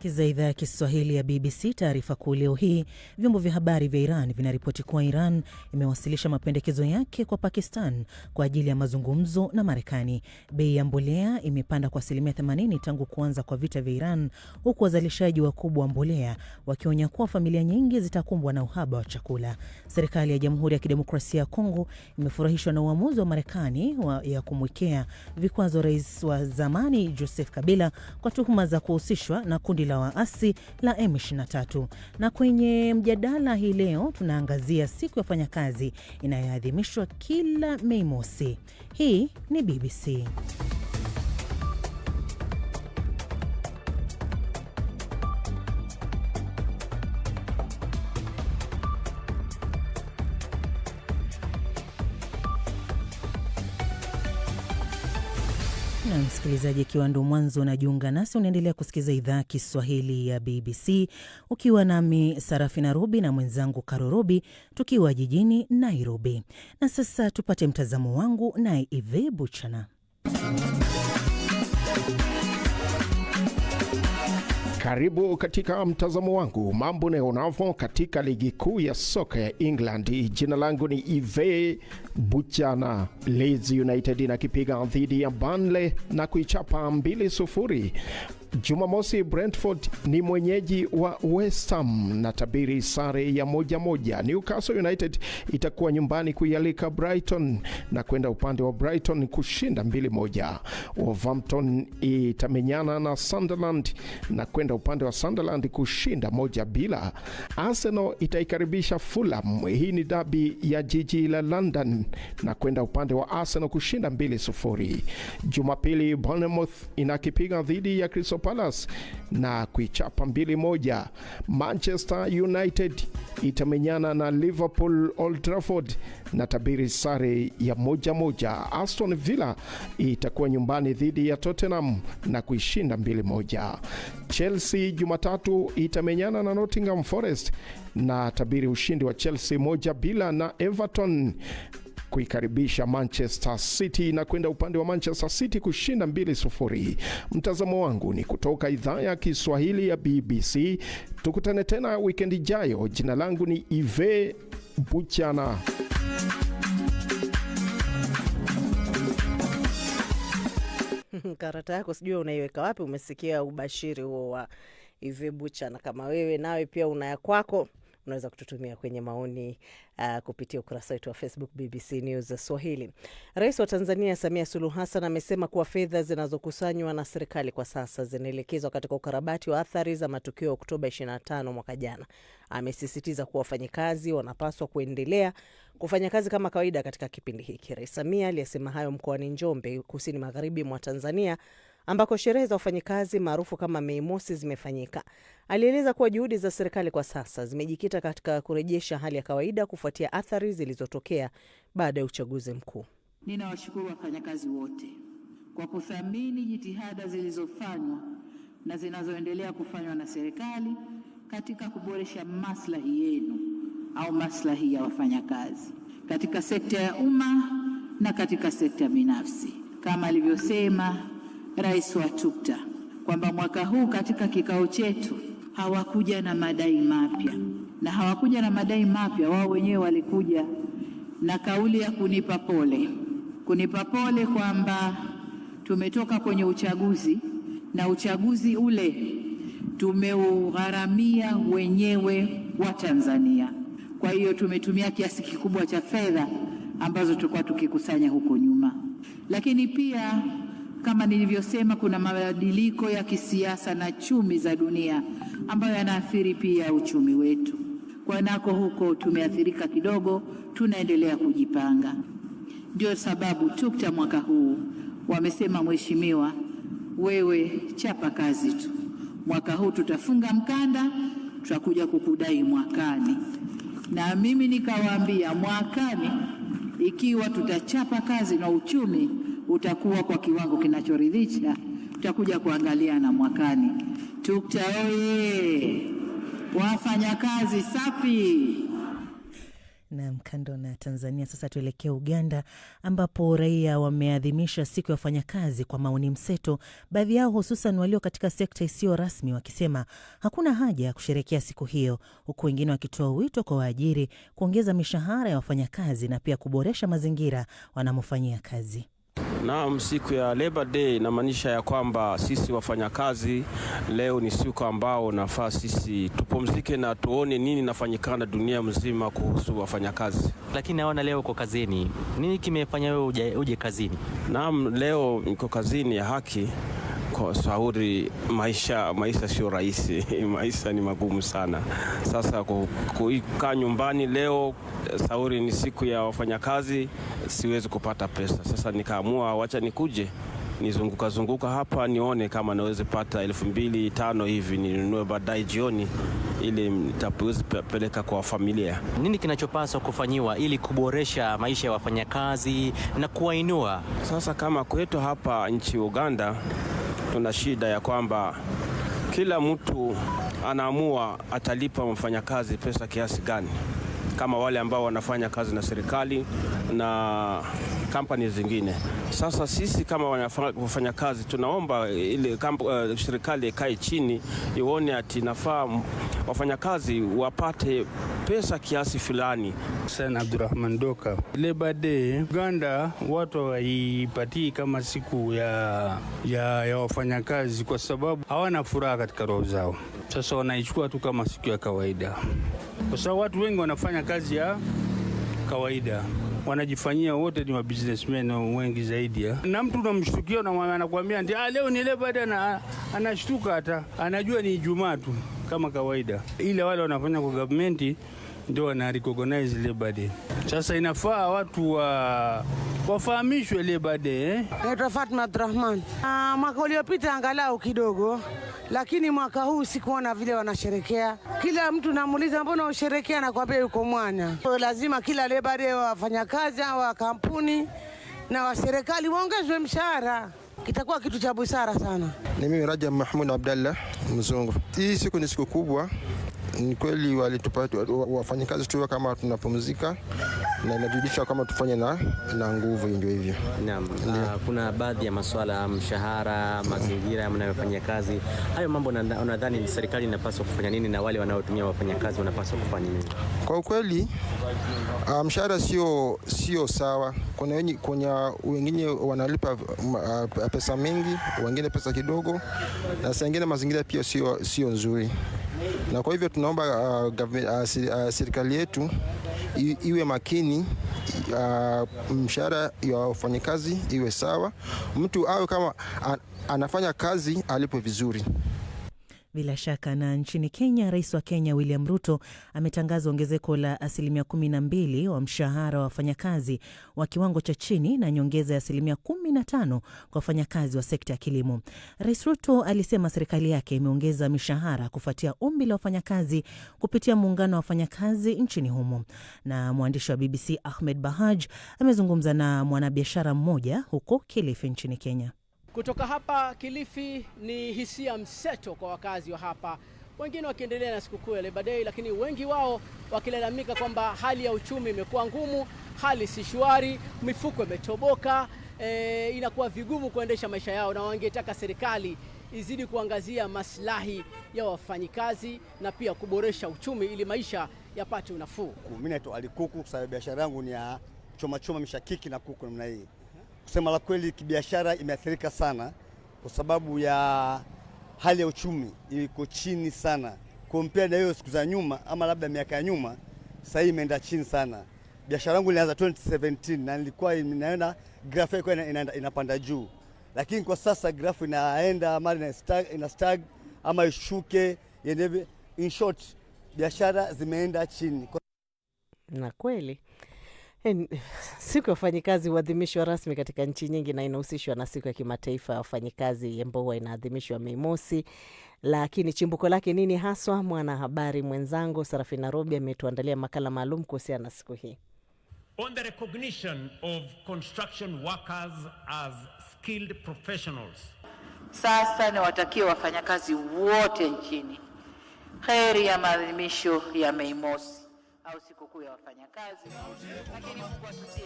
Za idhaa ya Kiswahili ya BBC. Taarifa kuu leo hii, vyombo vya habari vya Iran vinaripoti kuwa Iran imewasilisha mapendekezo yake kwa Pakistan kwa ajili ya mazungumzo na Marekani. Bei ya mbolea imepanda kwa 80% tangu kuanza kwa vita vya Iran, huku wazalishaji wakubwa wa mbolea wakionya kuwa familia nyingi zitakumbwa na uhaba wa chakula. Serikali ya Jamhuri ya Kidemokrasia ya Kongo imefurahishwa na uamuzi wa Marekani ya kumwekea vikwazo rais wa zamani Joseph Kabila kwa tuhuma za kuhusishwa na kundi la waasi la M23. Na kwenye mjadala hii leo tunaangazia siku ya wafanyakazi inayoadhimishwa kila Mei Mosi. Hii ni BBC. Na msikilizaji, ikiwa ndo mwanzo unajiunga nasi, unaendelea kusikiza idhaa Kiswahili ya BBC ukiwa nami Sarafina Rubi na mwenzangu Karorobi tukiwa jijini Nairobi. Na sasa tupate mtazamo wangu naye Ive Buchana. Karibu katika mtazamo wangu. Mambo neonavo katika ligi kuu ya soka ya England. Jina langu ni Ive Buchana. Leeds United inakipiga dhidi ya Burnley na kuichapa 2-0. Jumamosi, Brentford ni mwenyeji wa West Ham na tabiri sare ya 1-1. Newcastle United itakuwa nyumbani kuialika Brighton na kwenda upande wa Brighton kushinda 2-1. Wolverhampton itamenyana na Sunderland na kwenda upande wa Sunderland kushinda 1-0. Arsenal itaikaribisha Fulham. Hii ni dabi ya jiji la London na kwenda upande wa Arsenal kushinda 2-0. Jumapili, Bournemouth inakipiga dhidi ya Crystal Palace na kuichapa 2-1. Manchester United itamenyana na Liverpool Old Trafford na tabiri sare ya 1-1. Aston Villa itakuwa nyumbani dhidi ya Tottenham na kuishinda 2-1. Chelsea Jumatatu itamenyana na Nottingham Forest na tabiri ushindi wa Chelsea 1-0, na Everton kuikaribisha Manchester City na kwenda upande wa Manchester City kushinda 2-0. Mtazamo wangu ni kutoka idhaa ya Kiswahili ya BBC. Tukutane tena weekend ijayo. Jina langu ni Ive Buchana. Karata yako sijui unaiweka wapi. Umesikia ubashiri huo wa Ive Buchana. Kama wewe nawe pia unaya kwako, unaweza kututumia kwenye maoni kupitia ukurasa wetu wa Facebook BBC News Swahili. Rais wa Tanzania Samia Suluhu Hassan amesema kuwa fedha zinazokusanywa na serikali kwa sasa zinaelekezwa katika ukarabati wa athari za matukio ya Oktoba 25 mwaka jana. Amesisitiza kuwa wafanyakazi wanapaswa kuendelea kufanya kazi kama kawaida katika kipindi hiki. Rais Samia aliyesema hayo mkoani Njombe, kusini magharibi mwa Tanzania, ambako sherehe za wafanyikazi maarufu kama Mei Mosi zimefanyika. Alieleza kuwa juhudi za serikali kwa sasa zimejikita katika kurejesha hali ya kawaida kufuatia athari zilizotokea baada ya uchaguzi mkuu. Ninawashukuru wafanyakazi wote kwa kuthamini jitihada zilizofanywa na zinazoendelea kufanywa na serikali katika kuboresha maslahi yenu au maslahi ya wafanyakazi katika sekta ya umma na katika sekta binafsi. Kama alivyosema Rais wa TUCTA kwamba mwaka huu katika kikao chetu hawakuja na madai mapya, na hawakuja na madai mapya, wao wenyewe walikuja na kauli ya kunipa pole kwamba tumetoka kwenye uchaguzi na uchaguzi ule tumeugharamia wenyewe wa Tanzania. Kwa hiyo tumetumia kiasi kikubwa cha fedha ambazo tulikuwa tukikusanya huko nyuma. Lakini pia kama nilivyosema, kuna mabadiliko ya kisiasa na chumi za dunia ambayo yanaathiri pia uchumi wetu. Kwa nako huko tumeathirika kidogo, tunaendelea kujipanga. Ndio sababu TUCTA mwaka huu wamesema, Mheshimiwa, wewe chapa kazi tu. Mwaka huu tutafunga mkanda, tutakuja kukudai mwakani. Na mimi nikawaambia mwakani, ikiwa tutachapa kazi na uchumi utakuwa kwa kiwango kinachoridhisha, tutakuja kuangalia na mwakani. TUCTA oye! Wafanya kazi safi! Na mkando na Tanzania, sasa tuelekea Uganda ambapo raia wameadhimisha siku ya wafanyakazi kwa maoni mseto, baadhi yao hususan walio katika sekta isiyo rasmi wakisema hakuna haja ya kusherehekea siku hiyo, huku wengine wakitoa wito kwa waajiri kuongeza mishahara ya wafanyakazi na pia kuboresha mazingira wanamofanyia kazi. Naam, siku ya Labor Day inamaanisha ya kwamba sisi wafanyakazi leo ni siku ambao nafaa sisi tupumzike na tuone nini nafanyikana dunia mzima kuhusu wafanyakazi. Lakini naona leo uko kazini. Nini kimefanya wewe uje kazini? Naam, leo niko kazini ya haki kwa sauri maisha sio rahisi. Maisha ni magumu sana. Sasa kukaa nyumbani leo, sauri ni siku ya wafanyakazi, siwezi kupata pesa. Sasa nikaamua wacha nikuje nizunguka hapa nione kama naweza pata 2,500 hivi ninunue baadaye jioni ili nitaweza peleka kwa familia. Nini kinachopaswa kufanyiwa ili kuboresha maisha ya wafanyakazi na kuwainua? Sasa kama kwetu hapa nchi Uganda tuna shida ya kwamba kila mtu anaamua atalipa mfanyakazi pesa kiasi gani, kama wale ambao wanafanya kazi na serikali na kampani zingine. Sasa sisi kama wanafanya kazi tunaomba ile serikali ikae chini ione ati nafaa wafanyakazi wapate pesa kiasi fulani. Sana Abdurrahman Doka. Labor Day Uganda watu waipatii kama siku ya wafanyakazi kwa sababu hawana furaha katika roho zao. Sasa wanaichukua tu kama siku ya kawaida, kwa sababu watu wengi wanafanya kazi ya kawaida, wanajifanyia, wote ni wa businessmen wengi zaidi na mtu unamshtukia na anakuambia leo ni Labor Day, anashtuka, hata anajua ni Ijumaa tu kama kawaida. Ile wale wanafanya kwa government ndio wana recognize Labor Day. Sasa inafaa watu wafahamishwe Labor Day. Naitwa Fatma Abdurrahman. Mwaka uliopita angalau kidogo, lakini mwaka huu sikuona vile wanasherekea. Kila mtu namuuliza mbona usherekea, na kwambia yuko mwanya. Lazima kila Labor Day wafanyakazi wa kampuni na wa serikali waongezwe mshahara. Kitakuwa kitu cha busara sana. Ni mimi Rajab Mahmud Abdallah Mzungu. Hii siku ni siku kubwa. Ni kweli walitupata wafanyakazi tuwe kama tunapumzika, na inajudisha kama tufanye na nguvu, ndio hivyo. Naam. Kuna baadhi ya masuala, mshahara, mazingira mnayofanyia kazi. Hayo mambo unadhani serikali inapaswa kufanya nini na wale wanaotumia wafanyakazi wanapaswa kufanya nini? Kwa kweli mshahara sio sawa. Kuna wengine wanalipa pesa mingi, wengine pesa kidogo, na saa nyingine mazingira pia sio nzuri. Na kwa hivyo tunaomba serikali yetu iwe makini, mshahara ya wafanyakazi iwe sawa, mtu awe kama anafanya kazi alipo vizuri. Bila shaka. Na nchini Kenya, Rais wa Kenya William Ruto ametangaza ongezeko la 12% wa mshahara wa wafanyakazi wa kiwango cha chini na nyongeza ya 15% kwa wafanyakazi wa sekta ya kilimo. Rais Ruto alisema serikali yake imeongeza mishahara kufuatia ombi la wafanyakazi kupitia muungano wa wafanyakazi nchini humo. Na mwandishi wa BBC Ahmed Bahaj amezungumza na mwanabiashara mmoja huko Kilifi nchini Kenya. Kutoka hapa Kilifi ni hisia mseto kwa wakazi wa hapa, wengine wakiendelea na sikukuu ya Labor Day, lakini wengi wao wakilalamika kwamba hali ya uchumi imekuwa ngumu, hali si shwari, mifuko imetoboka, inakuwa vigumu kuendesha maisha yao, na wangetaka serikali izidi kuangazia maslahi ya wafanyikazi na pia kuboresha uchumi ili maisha yapate unafuu. Mimi naitwa Alikuku, kwa sababu biashara yangu ni ya choma mishakiki na kuku namna hii. Kusema la kweli, kibiashara imeathirika sana kwa sababu ya hali ya uchumi iko chini sana. Compare na hiyo siku za nyuma ama labda miaka ya nyuma, sasa hii imeenda chini sana. Biashara yangu ilianza 2017 na nilikuwa inaenda graph yake inapanda juu. Lakini kwa sasa graph inaenda mara ina stag ama ishuke, in short biashara zimeenda chini. Na kweli siku ya wafanyikazi huadhimishwa rasmi katika nchi nyingi na inahusishwa na siku ya kimataifa ya wafanyikazi ambayo huwa inaadhimishwa Mei Mosi. Lakini chimbuko lake nini haswa? Mwanahabari mwenzangu Sarafina Robi ametuandalia makala maalum kuhusiana na siku hii. On the recognition of construction workers as skilled professionals. Sasa ni watakia wafanyakazi wote nchini heri ya maadhimisho ya Mei Mosi au sikukuu ya wafanyakazi. Lakini Mungu atutie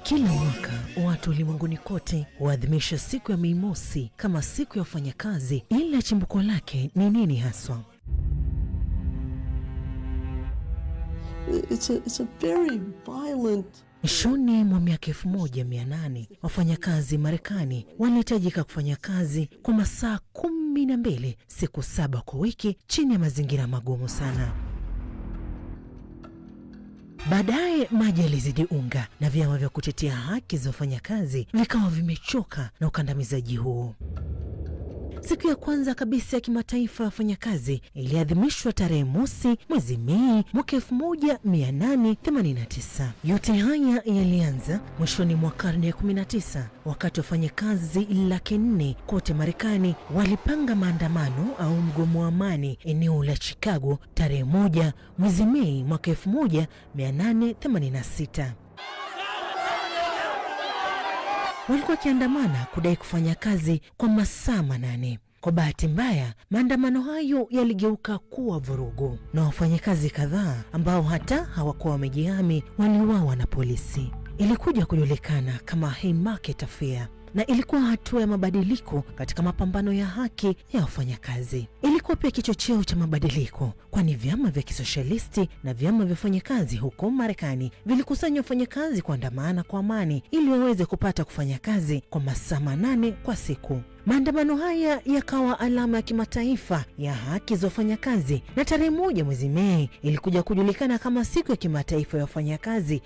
Kila mwaka watu ulimwenguni kote huadhimisha siku ya Mei Mosi kama siku ya wafanyakazi, ila chimbuko lake ni nini haswa? It's a very violent. Mwishoni mwa miaka 1800 wafanyakazi Marekani walihitajika kufanya kazi kwa masaa 12 siku 7 kwa wiki chini ya mazingira magumu sana. Baadaye maji yalizidi unga na vyama vya kutetea haki za wafanyakazi vikawa vimechoka na ukandamizaji huo. Siku ya kwanza kabisa ya kimataifa ya wafanyakazi iliadhimishwa tarehe mosi mwezi Mei mwaka 1889. Yote haya yalianza mwishoni mwa karne ya 19 wakati wafanyakazi 400,000 kote Marekani walipanga maandamano au mgomo wa amani eneo la Chicago tarehe 1 mwezi Mei mwaka 1886. Walikuwa kiandamana kudai kufanya kazi kwa masaa 8. Kwa bahati mbaya, maandamano hayo yaligeuka kuwa vurugu na wafanyakazi kadhaa ambao hata hawakuwa wamejihami waliuawa na polisi. Ilikuja kujulikana kama Haymarket Affair na ilikuwa hatua ya mabadiliko katika mapambano ya haki ya wafanyakazi. Ilikuwa pia kichocheo cha mabadiliko, kwani vyama vya kisoshalisti na vyama vya wafanyakazi huko Marekani vilikusanya wafanyakazi kuandamana kwa amani ili waweze kupata kufanya kazi kwa masaa 8 kwa siku. Maandamano haya yakawa alama ya kimataifa ya haki za wafanyakazi, na tarehe 1 mwezi Mei ilikuja kujulikana kama siku ya kimataifa ya wafanyakazi.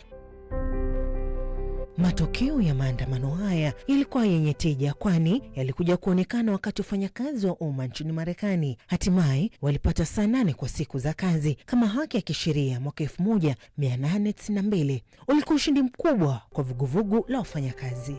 Matokeo ya maandamano haya ilikuwa yenye tija, kwani yalikuja kuonekana wakati wafanyakazi wa umma nchini Marekani hatimaye walipata saa 8 kwa siku za kazi kama haki ya kisheria mwaka 1892. Ulikuwa ushindi mkubwa kwa vuguvugu la wafanyakazi.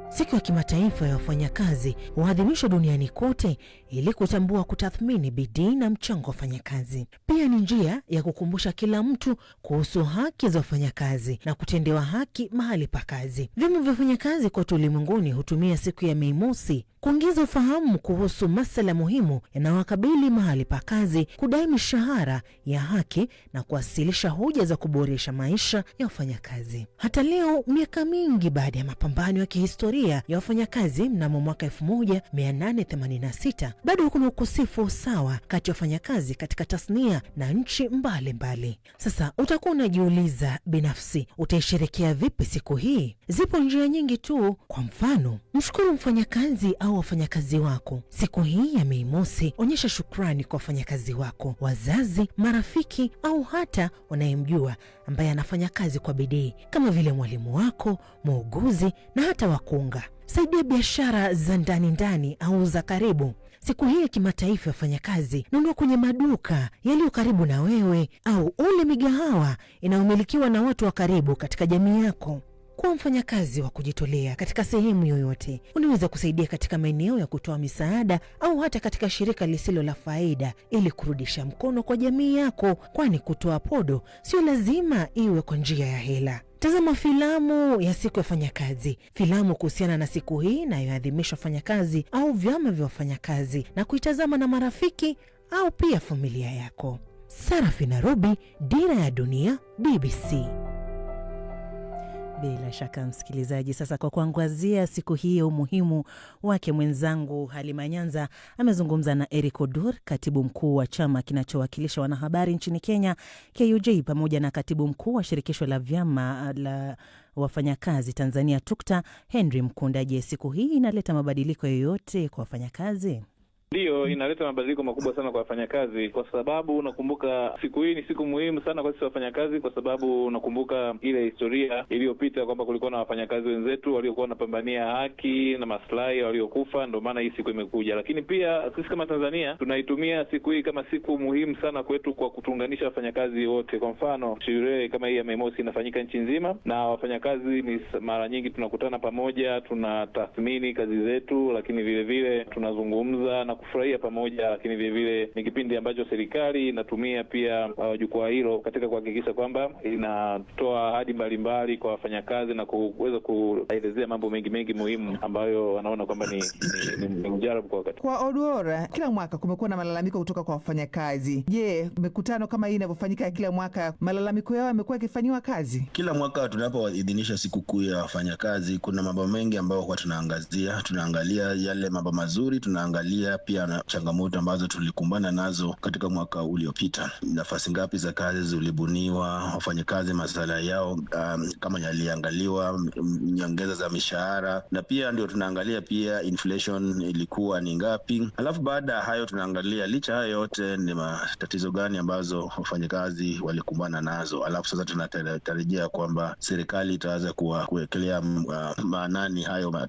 Siku ya kimataifa ya wafanyakazi huadhimishwa duniani kote ili kutambua, kutathmini bidii na mchango wa wafanyakazi. Pia ni njia ya kukumbusha kila mtu kuhusu haki za wafanyakazi na kutendewa haki mahali pa kazi. Vyama vya wafanyakazi kote ulimwenguni hutumia siku ya Mei Mosi kuongeza ufahamu kuhusu masuala muhimu yanayowakabili mahali pa kazi, kudai mishahara ya haki na kuwasilisha hoja za kuboresha maisha ya wafanyakazi. Hata leo, miaka mingi baada ya mapambano ya kihistoria ya wafanyakazi mnamo mwaka 1886, bado kuna ukosefu wa usawa kati ya wafanyakazi katika tasnia na nchi mbalimbali. Sasa utakuwa unajiuliza binafsi, utaisherehekea vipi siku hii? Zipo njia nyingi tu. Kwa mfano, mshukuru mfanyakazi au wafanyakazi wako. Siku hii ya Mei Mosi, onyesha shukrani kwa wafanyakazi wako, wazazi, marafiki au hata unayemjua ambaye anafanya kazi kwa bidii, kama vile mwalimu wako, muuguzi na hata wakunga. Saidia biashara za ndani au za karibu. Siku hii ya kimataifa ya wafanyakazi, nunua kwenye maduka yaliyo karibu na wewe au ule migahawa inayomilikiwa na watu wa karibu katika jamii yako. Kuwa mfanyakazi wa kujitolea katika sehemu yoyote. Unaweza kusaidia katika maeneo ya kutoa misaada au hata katika shirika lisilo la faida ili kurudisha mkono kwa jamii yako, kwani kutoa podo sio lazima iwe kwa njia ya hela. Tazama filamu ya siku ya wafanyakazi, filamu kuhusiana na siku hii inayoadhimisha wafanyakazi au vyama vya wafanyakazi, na kuitazama na marafiki au pia familia yako. Sarafina Robi, Dira ya Dunia, BBC. Bila shaka msikilizaji, sasa kwa kuangazia siku hii ya umuhimu wake, mwenzangu Halima Nyanza amezungumza na Eric Odur, katibu mkuu wa chama kinachowakilisha wanahabari nchini Kenya, KUJ, pamoja na katibu mkuu wa shirikisho la vyama la wafanyakazi Tanzania, TUKTA, Henry Mkunda. Je, siku hii inaleta mabadiliko yoyote kwa wafanyakazi? Ndiyo, inaleta mabadiliko makubwa sana kwa wafanyakazi, kwa sababu unakumbuka siku hii ni siku muhimu sana kwa sisi wafanyakazi, kwa sababu unakumbuka ile historia iliyopita kwamba kulikuwa na wafanyakazi wenzetu waliokuwa wanapambania haki na maslahi waliokufa, ndio maana hii siku imekuja. Lakini pia sisi kama Tanzania tunaitumia siku hii kama siku muhimu sana kwetu kwa kutuunganisha wafanyakazi wote. Kwa mfano, sherehe kama hii ya Mei Mosi inafanyika nchi nzima, na wafanyakazi ni mara nyingi tunakutana pamoja, tunatathmini kazi zetu, lakini vile vile tunazungumza na kufurahia pamoja. Lakini vile vile ni kipindi ambacho serikali inatumia pia jukwaa hilo katika kuhakikisha kwamba inatoa ahadi mbalimbali kwa wafanyakazi na kuweza kuelezea mambo mengi muhimu ambayo wanaona kwamba ni mjarabu kwa wakati. Kwa Odora, kila mwaka kumekuwa na malalamiko kutoka kwa wafanyakazi. Je, mikutano kama hii inavyofanyika kila mwaka, malalamiko yao yamekuwa yakifanywa kazi? Kila mwaka tunapoidhinisha siku kuu ya wafanyakazi, kuna mambo mengi ambayo kwa tunaangalia yale mambo mazuri, tunaangalia pia na changamoto ambazo tulikumbana nazo katika mwaka uliopita. Nafasi ngapi za kazi zilibuniwa, wafanyakazi masuala yao kama yaliangaliwa, nyongeza za mishahara, na pia ndio tunaangalia pia inflation ilikuwa ni ngapi. Alafu baada ya hayo tunaangalia licha hayo yote ni matatizo gani ambazo wafanyakazi walikumbana nazo. Alafu sasa tunatarajia kwamba serikali itaweza kuwekelea maanani hayo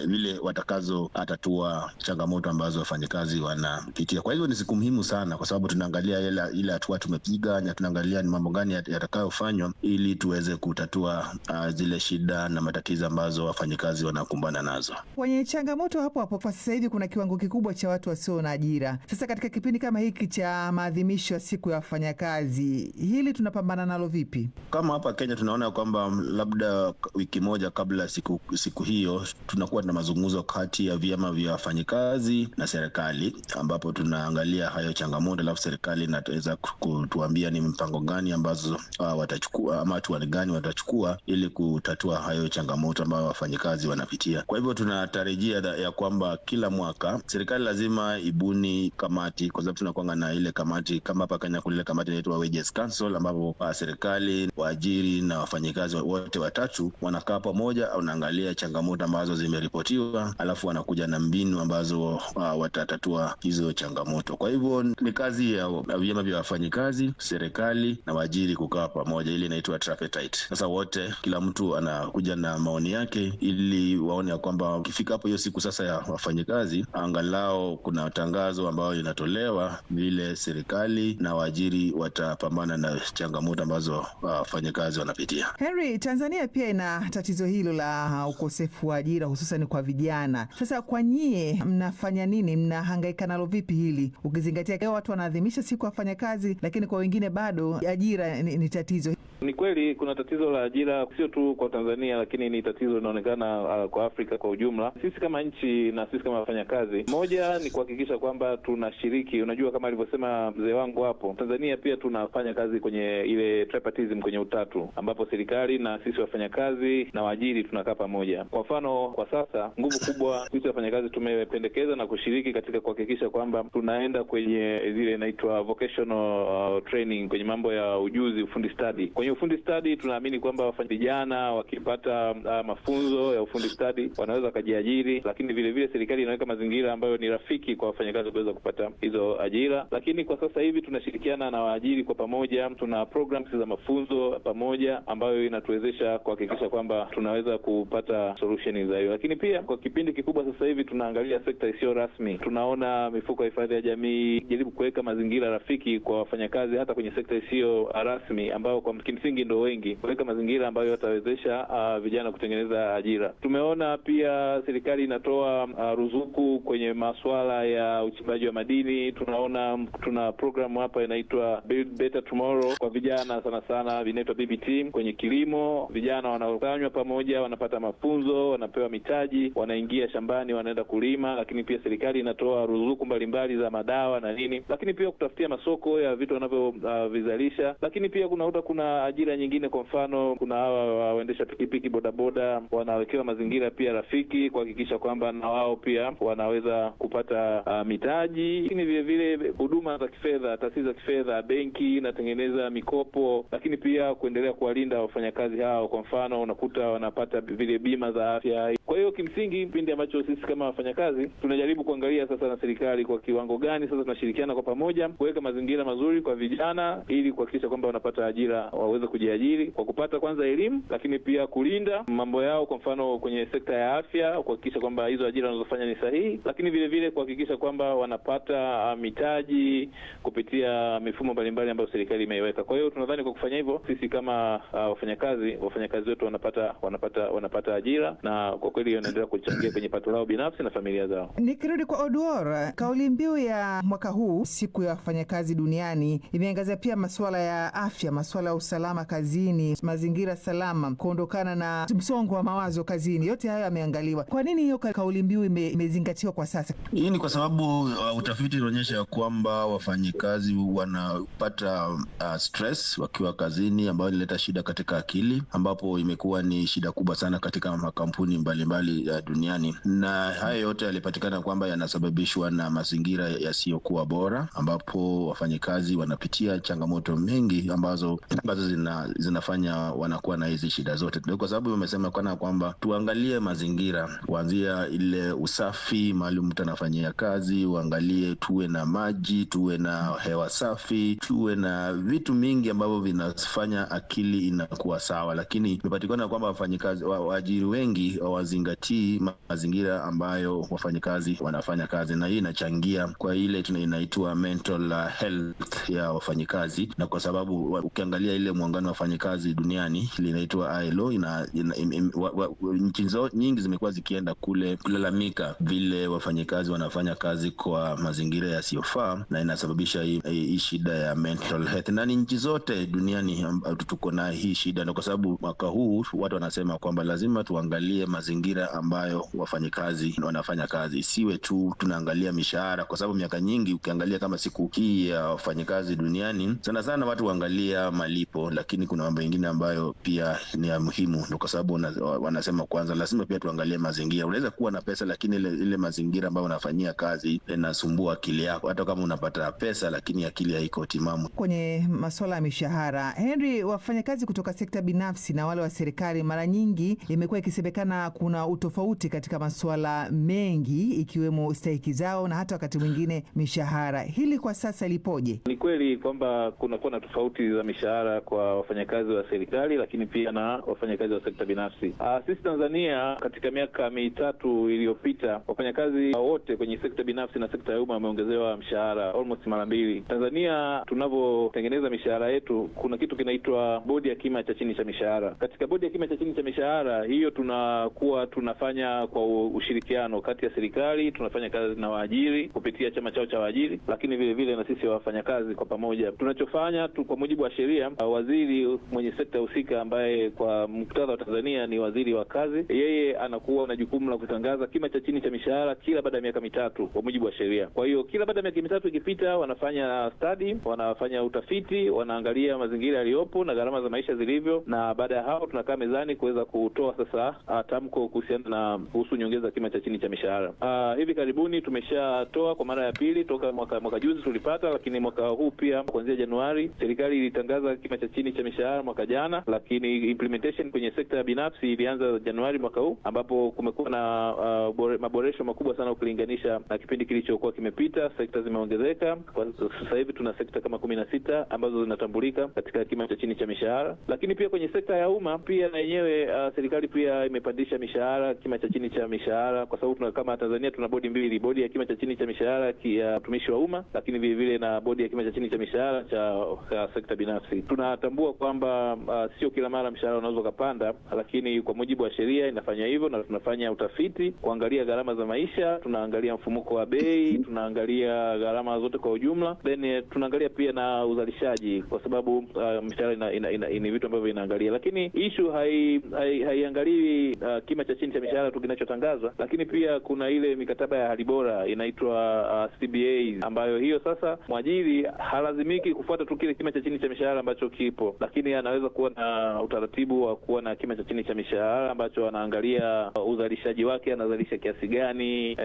vile watakazo atatua changamoto ambazo wafanyakazi wanapitia. Kwa hivyo ni siku muhimu sana, kwa sababu tunaangalia ile hatua tumepiga, na tunaangalia ni mambo gani yatakayofanywa ili tuweze kutatua zile shida na matatizo ambazo wafanyakazi wanakumbana nazo. Kwenye changamoto hapo kwa sasa hivi kuna kiwango kikubwa cha watu wasio na ajira. Sasa katika kipindi kama hiki cha maadhimisho ya siku ya wafanyakazi, hili tunapambana nalo vipi? Kama hapa Kenya tunaona kwamba labda wiki moja kabla siku hiyo tunakuwa na mazungumzo kati ya vyama vya wafanyakazi na serikali, ambapo tunaangalia hayo changamoto, alafu serikali inaweza kutuambia ni mpango gani ambazo watachukua ama hatua gani watachukua ili kutatua hayo changamoto ambayo wafanyakazi wanapitia. Kwa hivyo tunatarajia ya kwamba kila mwaka serikali lazima ibuni kamati, kwa sababu tunakuwa na ile kamati kama hapa Kenya kule kamati inaitwa Wages Council, ambapo serikali, waajiri na wafanyakazi wote watatu wanakaa pamoja, wanaangalia changamoto ambazo zimeripotiwa, alafu wanakuja na mbinu ambazo watatatua hizo changamoto. Kwa hivyo ni kazi ya vyama vya wafanyakazi, serikali na waajiri kukaa pamoja, ili inaitwa tripartite. Sasa wote, kila mtu anakuja na maoni yake ili waone ya kwamba ukifika hapo hiyo siku sasa ya wafanyakazi, angalau kuna tangazo ambayo inatolewa vile serikali na waajiri watapambana na changamoto ambazo wafanyakazi wanapitia. Henry, Tanzania pia ina tatizo hilo la ukosefu wa ajira, hususan kwa vijana. Sasa kwa nyie mnafanya nini? Mnahangaika nalo vipi hili, ukizingatia leo watu wanaadhimisha siku ya wafanyakazi, lakini kwa wengine bado ajira ni tatizo? Ni kweli kuna tatizo la ajira, sio tu kwa Tanzania, lakini ni tatizo linaonekana kwa Afrika kwa ujumla. Sisi kama nchi na sisi kama wafanyakazi, moja ni kuhakikisha kwamba tunashiriki. Unajua, kama alivyosema mzee wangu hapo, Tanzania pia tunafanya kazi kwenye ile tripartism, kwenye utatu, ambapo serikali na sisi wafanyakazi na waajiri tunakaa pamoja. Kwa mfano, kwa sasa nguvu kubwa sisi wafanyakazi tumependekeza na kushiriki katika kuhakikisha kwamba tunaenda kwenye zile inaitwa vocational training, kwenye mambo ya ujuzi, ufundi stadi. Kwenye ufundi stadi tunaamini kwamba vijana wakipata mafunzo ya ufundi stadi wanaweza kujiajiri, lakini vile vile serikali inaweka mazingira ambayo ni rafiki kwa wafanyakazi kuweza kupata hizo ajira. Lakini kwa sasa hivi tunashirikiana na waajiri kwa pamoja, tuna programs za mafunzo pamoja ambayo inatuwezesha kuhakikisha kwamba tunaweza kupata solution za hiyo. Lakini pia kwa kipindi kikubwa sasa hivi tunaangalia sekta isiyo rasmi. Tunaona mifuko ya hifadhi ya jamii jaribu kuweka mazingira rafiki kwa wafanyakazi hata kwenye sekta isiyo rasmi, ambao kwa kimsingi ndo wengi, kuweka mazingira ambayo yatawezesha vijana kutengeneza ajira. Tumeona pia serikali inatoa ruzuku kwenye masuala ya uchimbaji wa madini. Tuna programu hapa inaitwa Build Better Tomorrow kwa vijana, sana sana vinaitwa BBT. Kwenye kilimo, vijana wanakusanywa pamoja, wanapata mafunzo, wanapewa mitaji, wanaingia shambani, wanaenda kulima. Lakini pia serikali inatoa ruzuku mbalimbali za madawa na nini, lakini pia kutafutia masoko ya vitu wanavyovizalisha. Lakini pia kuna ajira nyingine, kwa mfano kuna hawa waendesha pikipiki, bodaboda, wanawekewa mazingira pia rafiki kuhakikisha kwamba na wao pia wanaweza kupata mitaji. Lakini vile vile huduma za kifedha, taasisi za kifedha, benki inatengeneza mikopo, lakini pia kuendelea kuwalinda wafanyakazi hao. Kwa mfano unakuta wanapata vile bima za afya. Kwa hiyo kimsingi, kipindi ambacho sisi kama wafanyakazi tunajaribu kuangalia sasa na serikali kwa kiwango gani sasa tunashirikiana kwa pamoja kuweka mazingira mazuri kwa vijana, ili kuhakikisha kwamba wanapata ajira, waweze kujiajiri kwa kupata kwanza elimu, lakini pia kulinda mambo yao, kwa mfano kwenye sekta ya afya, kuhakikisha kwamba hizo ajira wanazofanya ni sahihi, lakini vile vile kuhakikisha kwamba wanapata mitaji kupitia mifumo mbalimbali ambayo serikali imeiweka. Kwa hiyo tunadhani kwa kufanya hivyo sisi kama wafanyakazi wetu wanapata ajira, na kwa kweli wanaendelea kuchangia kwenye pato lao binafsi na familia zao. Nikirudi kwa Oduor, kauli mbiu ya mwaka huu, siku ya wafanyakazi duniani, imeangazia pia masuala ya afya, masuala ya usalama kazini, mazingira salama, kuondokana na msongo wa mawazo kazini. Yote hayo yameangaliwa. Kwa nini hiyo kauli mbiu imezingatiwa kwa sasa? Hii ni kwa sababu utafiti unaonyesha kwamba wafanyikazi wanapata stress wakiwa kazini, ambayo inaleta shida katika akili, ambapo imekuwa ni shida kubwa sana katika makampuni mbalimbali duniani. Na haya yote yalipatikana kwamba yanasababishwa na mazingira yasiyokuwa bora, ambapo wafanyikazi wanapitia changamoto mengi ambazo zinafanya wanakuwa na hizi shida zote. Ndio kwa sababu wamesema kwamba tuangalie mazingira, kuanzia ile usafi mahali mtu anafanyia kazi, uangalie tuwe na maji, tuwe na hewa safi, tuwe na vitu mingi ambavyo vinafanya akili inakuwa sawa. Lakini imepatikana kwamba wafanyikazi, waajiri wengi hawazingatii mazingira ambayo wafanyikazi wanafanya kazi, na hii inachangia kwa ile inaitwa mental health ya wafanyikazi. Na kwa sababu ukiangalia ile muungano wa wafanyikazi duniani linaitwa ILO, nchi nyingi zimekuwa zikienda kule kulalamika vile wafanyikazi wanafanya kazi kwa mazingira yasiyofaa, na inasababisha hii shida ya mental health. Na nchi zote duniani tuko na hii shida, na kwa sababu mwaka huu watu wanasema kwamba lazima tuangalie mazingira ambayo wafanyikazi wanafanya kazi, isiwe tu tunaangalia mishahara, kwa sababu miaka nyingi ukiangalia kama siku hii ya wafanyikazi duniani, sana sana watu waangalia malipo, lakini kuna mambo mengine ambayo pia ni ya muhimu. Ndio kwa sababu wanasema kwanza lazima pia tuangalie mazingira. Unaweza kuwa na pesa, lakini ile mazingira ambayo unafanyia kazi inasumbua akili yako. Hata kama unapata pesa, lakini akili haiko timamu. Kwenye masuala ya mishahara, Henry, wafanyakazi kutoka sekta binafsi na wale wa serikali, mara nyingi imekuwa ikisemekana kuna utofauti katika masuala mengi, ikiwemo stahiki zao na hata wakati mwingine mishahara. Hili kwa sasa lipoje? Ni kweli kwamba kunakuwa na tofauti za mishahara kwa wafanyakazi wa serikali, lakini pia na wafanyakazi wa sekta binafsi. Sisi Tanzania katika miaka mitatu iliyopita, wafanyakazi wote kwenye sekta binafsi na sekta ya umma wameongezewa mshahara almost mara mbili. Tanzania tunavyotengeneza mishahara yetu, kuna kitu kinaitwa bodi ya kima cha chini cha mishahara. Katika bodi ya kima cha chini cha mishahara hiyo tunakuwa tunafanya kwa ushirikiano kati ya serikali, tunafanya kazi na waajiri kupitia chama chao cha waajiri, lakini vile vile na sisi wafanyakazi kwa pamoja. Tunachofanya kwa mujibu wa sheria, waziri mwenye sekta husika ambaye kwa muktadha wa Tanzania ni waziri wa kazi, yeye anakuwa na jukumu la kutangaza kima cha chini cha mishahara kila baada ya miaka mitatu kwa mujibu wa sheria. Kwa hiyo kila baada ya miaka mitatu ikipita, wanafanya study, wanafanya utafiti, wanaangalia mazingira yaliyopo na gharama za maisha zilivyo, na baada ya hapo tunakaa mezani kuweza kutoa sasa tamko kuhusiana na kuhusu nyongeza kima cha chini cha mishahara. Hivi karibuni tumeshatoa kwa mara ya pili, toka mwaka juzi tulipata, lakini mwaka huu pia kuanzia Januari serikali ilitangaza kima cha chini cha mishahara mwaka jana, lakini implementation kwenye sekta ya binafsi ilianza Januari mwaka huu, ambapo kumekuwa na maboresho makubwa sana ukilinganisha na kipindi kilichokuwa kimepita. Sekta zimeongezeka. Kwa sasa hivi tuna sekta kama 16 ambazo zinatambulika katika kima cha chini cha mishahara. Lakini pia kwenye sekta ya umma pia na yenyewe serikali pia imepandisha mishahara mishahara, kima cha chini cha mishahara, kwa sababu kama Tanzania tuna bodi mbili, bodi ya kima cha chini cha mishahara ya utumishi wa umma, lakini vile vile na bodi ya kima cha chini cha mishahara cha sekta binafsi. Tunatambua kwamba sio kila mara mshahara unaweza kupanda, lakini kwa mujibu wa sheria inafanya hivyo, na tunafanya utafiti kuangalia gharama za maisha, tunaangalia mfumuko wa bei, tunaangalia gharama zote kwa ujumla, then tunaangalia pia na uzalishaji, kwa sababu mishahara ni vitu ambavyo inaangalia. Lakini issue haiangalii kima cha chini cha mishahara tu kinachotangazwa, lakini pia kuna ile mikataba ya hali bora inaitwa CBA, ambayo hiyo sasa mwajiri halazimiki kufuata tu kile kima cha chini cha mishahara ambacho kipo, lakini anaweza kuwa na utaratibu wa kuwa na kima cha chini cha mishahara ambacho anaangalia uzalishaji wake, anazalisha kiasi gani,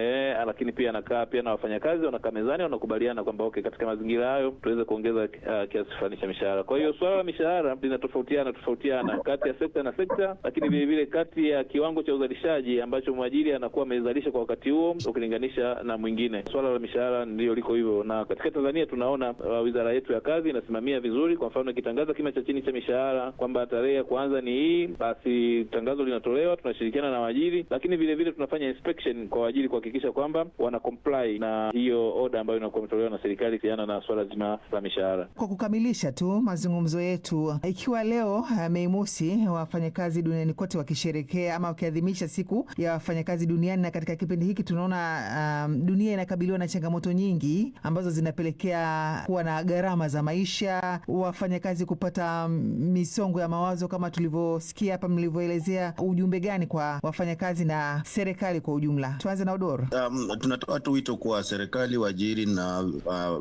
lakini pia anakaa pia na wafanyakazi, wanakaa mezani, wanakubaliana kwamba okay, katika mazingira hayo tuweze kuongeza kiasi fulani cha mishahara. Kwa hiyo swala la mishahara linatofautiana kati ya sekta na sekta, lakini vile vile kati ya kiwango cha uzalishaji ambacho mwajiri anakuwa amezalisha kwa wakati huo ukilinganisha na mwingine. Swala la mishahara ndio liko hivyo, na katika Tanzania tunaona wizara yetu ya kazi inasimamia vizuri. Kwa mfano, ikitangaza kima cha chini cha mishahara kwamba tarehe ya kwanza ni hii, basi tangazo linatolewa, tunashirikiana na waajiri, lakini vile vile tunafanya inspection kwa waajiri kuhakikisha kwamba wana comply na hiyo order ambayo inakuwa imetolewa na serikali kuhusiana na swala zima la mishahara. Kwa kukamilisha tu mazungumzo yetu, ikiwa leo Mei Mosi wafanyakazi duniani kote wakisherekea ama wakiadhimisha siku ya wafanyakazi duniani, na katika kipindi hiki tunaona dunia inakabiliwa na changamoto nyingi ambazo zinapelekea kuwa na gharama za maisha, wafanyakazi kupata misongo ya mawazo kama tulivyosikia hapa mlivyoelezea. Ujumbe gani kwa wafanyakazi na serikali kwa ujumla? Tuanze na Odoro. Tunatoa tu wito kwa serikali, waajiri na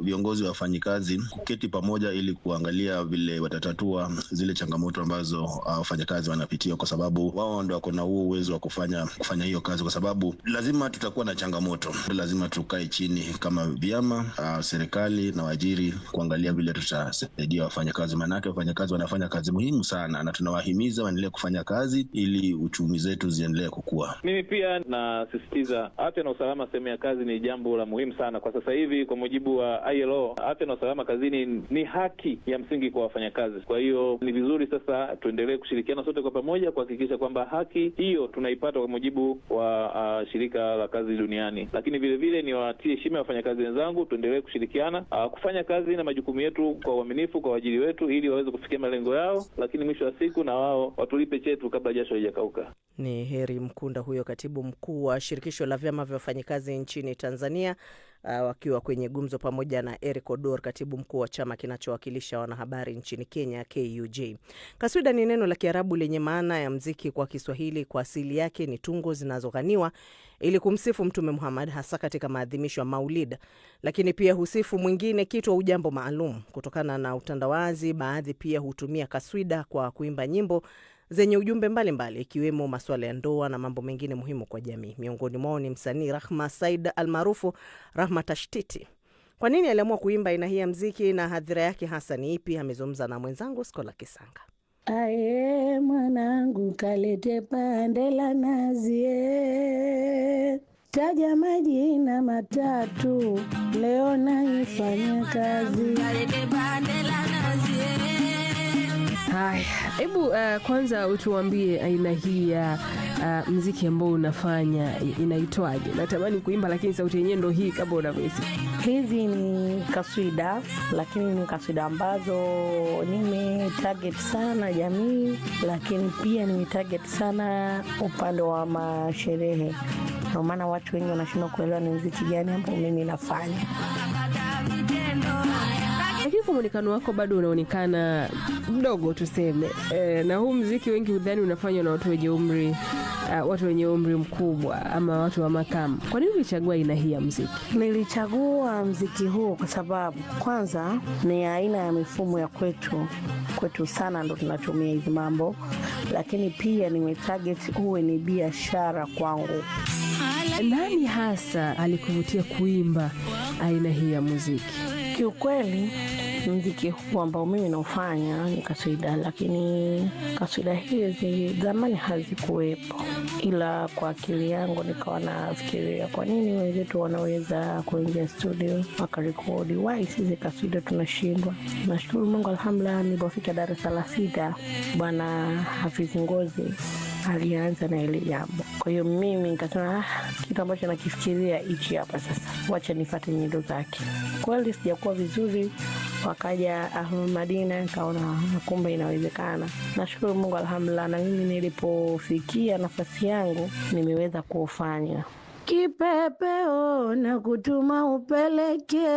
viongozi wa wafanyakazi kuketi pamoja ili kuangalia vile watatatua zile changamoto ambazo wafanyakazi wanapitia, kwa sababu wao ndio wako na huo uwezo wa kufanya hiyo kazi, kwa sababu lazima tutakuwa na changamoto. Lazima tukae chini kama vyama, serikali na waajiri kuangalia vile tutasaidia wafanyakazi, maana wafanyakazi wanafanya kazi muhimu sana, na tunawahimiza waendelee kufanya kazi ili uchumi zetu ziendelee kukua. Mimi pia nasisitiza afya na usalama sehemu ya kazi ni jambo la muhimu sana kwa sasa hivi. Kwa mujibu wa ILO, afya na usalama kazini ni haki ya msingi kwa wafanyakazi. Kwa hiyo ni vizuri sasa tuendelee kushirikiana sote kwa pamoja kuhakikisha kwamba haki hiyo tunaipata kwa mujibu wa shirika la kazi duniani. Lakini vile vile ni watie heshima wafanyakazi wenzangu, tuendelee kushirikiana kufanya kazi na majukumu yetu kwa uaminifu kwa waajiri wetu ili waweze kufikia malengo yao, lakini mwisho wa siku na wao watulipe chetu kabla jasho halijakauka. Ni Heri Mkunda huyo, katibu mkuu wa shirikisho la vyama vya wafanyakazi nchini Tanzania, wakiwa kwenye gumzo pamoja na Eric Odor, katibu mkuu wa chama kinachowakilisha wanahabari nchini Kenya, KUJ. Kaswida ni neno la Kiarabu lenye maana ya mziki kwa Kiswahili. Kwa asili yake ni tungo zinazoghaniwa ili kumsifu Mtume Muhammad, hasa katika maadhimisho ya Maulid, lakini pia husifu mwingine kitu au jambo maalum. Kutokana na utandawazi, baadhi pia hutumia kaswida kwa kuimba nyimbo zenye ujumbe mbalimbali, ikiwemo masuala ya ndoa na mambo mengine muhimu kwa jamii. Miongoni mwao ni msanii Rahma Said almaarufu Rahma Tashtiti. Kwa nini aliamua kuimba aina hii ya muziki na hadhira yake hasa ni ipi? Amezungumza na mwenzangu Skola Kisanga. Aye mwanangu kalete pande la nazi, taja majina matatu leo naifanya kazi. Kalete pande la nazi. Haya, hebu kwanza utuambie aina hii ya muziki ambao unafanya inaitwaje? Natamani kuimba lakini sauti yenyewe ndo hii kama unavyosikia. Hizi ni kaswida, lakini ni kaswida ambazo nimetarget sana jamii, lakini pia nimetarget sana upande wa masherehe. Kwa maana watu wengi wanashindwa kuelewa ni muziki gani ambao mimi nafanya. Lakini kwa muonekano wako bado unaonekana mdogo tuseme. Na huu muziki wengi udhani unafanywa na watu wenye umri mkubwa ama watu wa makamu. Kwa nini ulichagua aina hii ya muziki? Nilichagua muziki huu kwa sababu kwanza ni aina ya mifumo ya kwetu sana ndo tunatumia hizi mambo, lakini pia nimetarget uwe ni biashara kwangu. Nani hasa alikuvutia kuimba aina hii ya muziki? Kiukweli muziki huu ambao mimi naufanya ni kaswida, lakini kaswida hizi zamani hazikuwepo, ila kwa akili yangu nikawa nafikiria kwa nini wenzetu wanaweza kuingia studio wakarekodi, why sisi kaswida tunashindwa? Nashukuru Mungu, alhamdulillah, nilipofika darasa la 6 bwana Hafiz Ngozi alianza na ile jambo. Kwa hiyo mimi nikasema kitu ambacho nakifikiria hichi hapa sasa, wacha nifuate nyendo zake. Kweli sijakuwa vizuri, wakaja Ahmed Madina, nikaona kumbe inawezekana. Nashukuru Mungu alhamdulillah, na mimi nilipofikia nafasi yangu nimeweza kufanya. Kipepeo na kutuma upeleke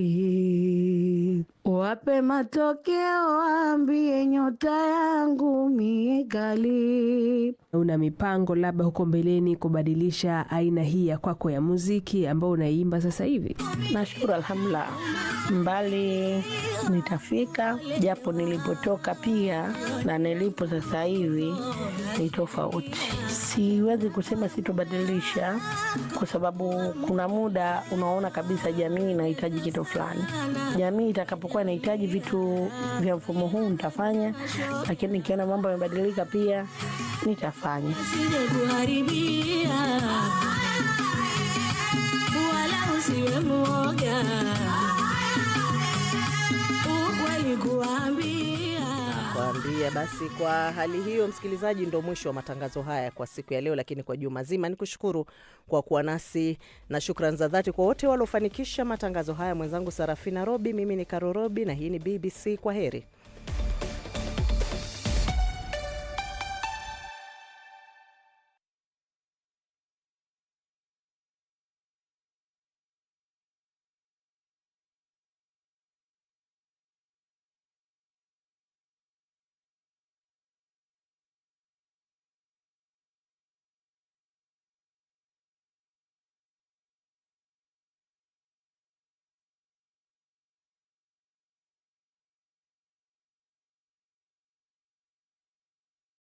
habari, wape matokeo, waambie nyota yangu mikali. Una mipango labda huko mbeleni kubadilisha aina hii ya kwako ya muziki ambao unaimba sasa hivi? Nashukuru alhamdulillah, mbali nitafika, japo nilipotoka pia na nilipo sasa hivi ni tofauti. Siwezi kusema sitobadilisha, kwa sababu kuna muda unaona kabisa jamii inahitaji kitu fulani. Jamii itakapokuwa inahitaji vitu vya mfumo huu nitafanya, lakini nikiona mambo yamebadilika pia nitafanya. Wala usiwe muoga, ukweli kuambia. Basi kwa hali hiyo, msikilizaji, ndo mwisho wa matangazo haya kwa siku ya leo, lakini kwa juma zima nikushukuru kwa kuwa nasi, na shukrani za dhati kwa wote waliofanikisha matangazo haya. Mwenzangu Sarafina Robi, mimi ni Karo Robi, na hii ni BBC. Kwa heri.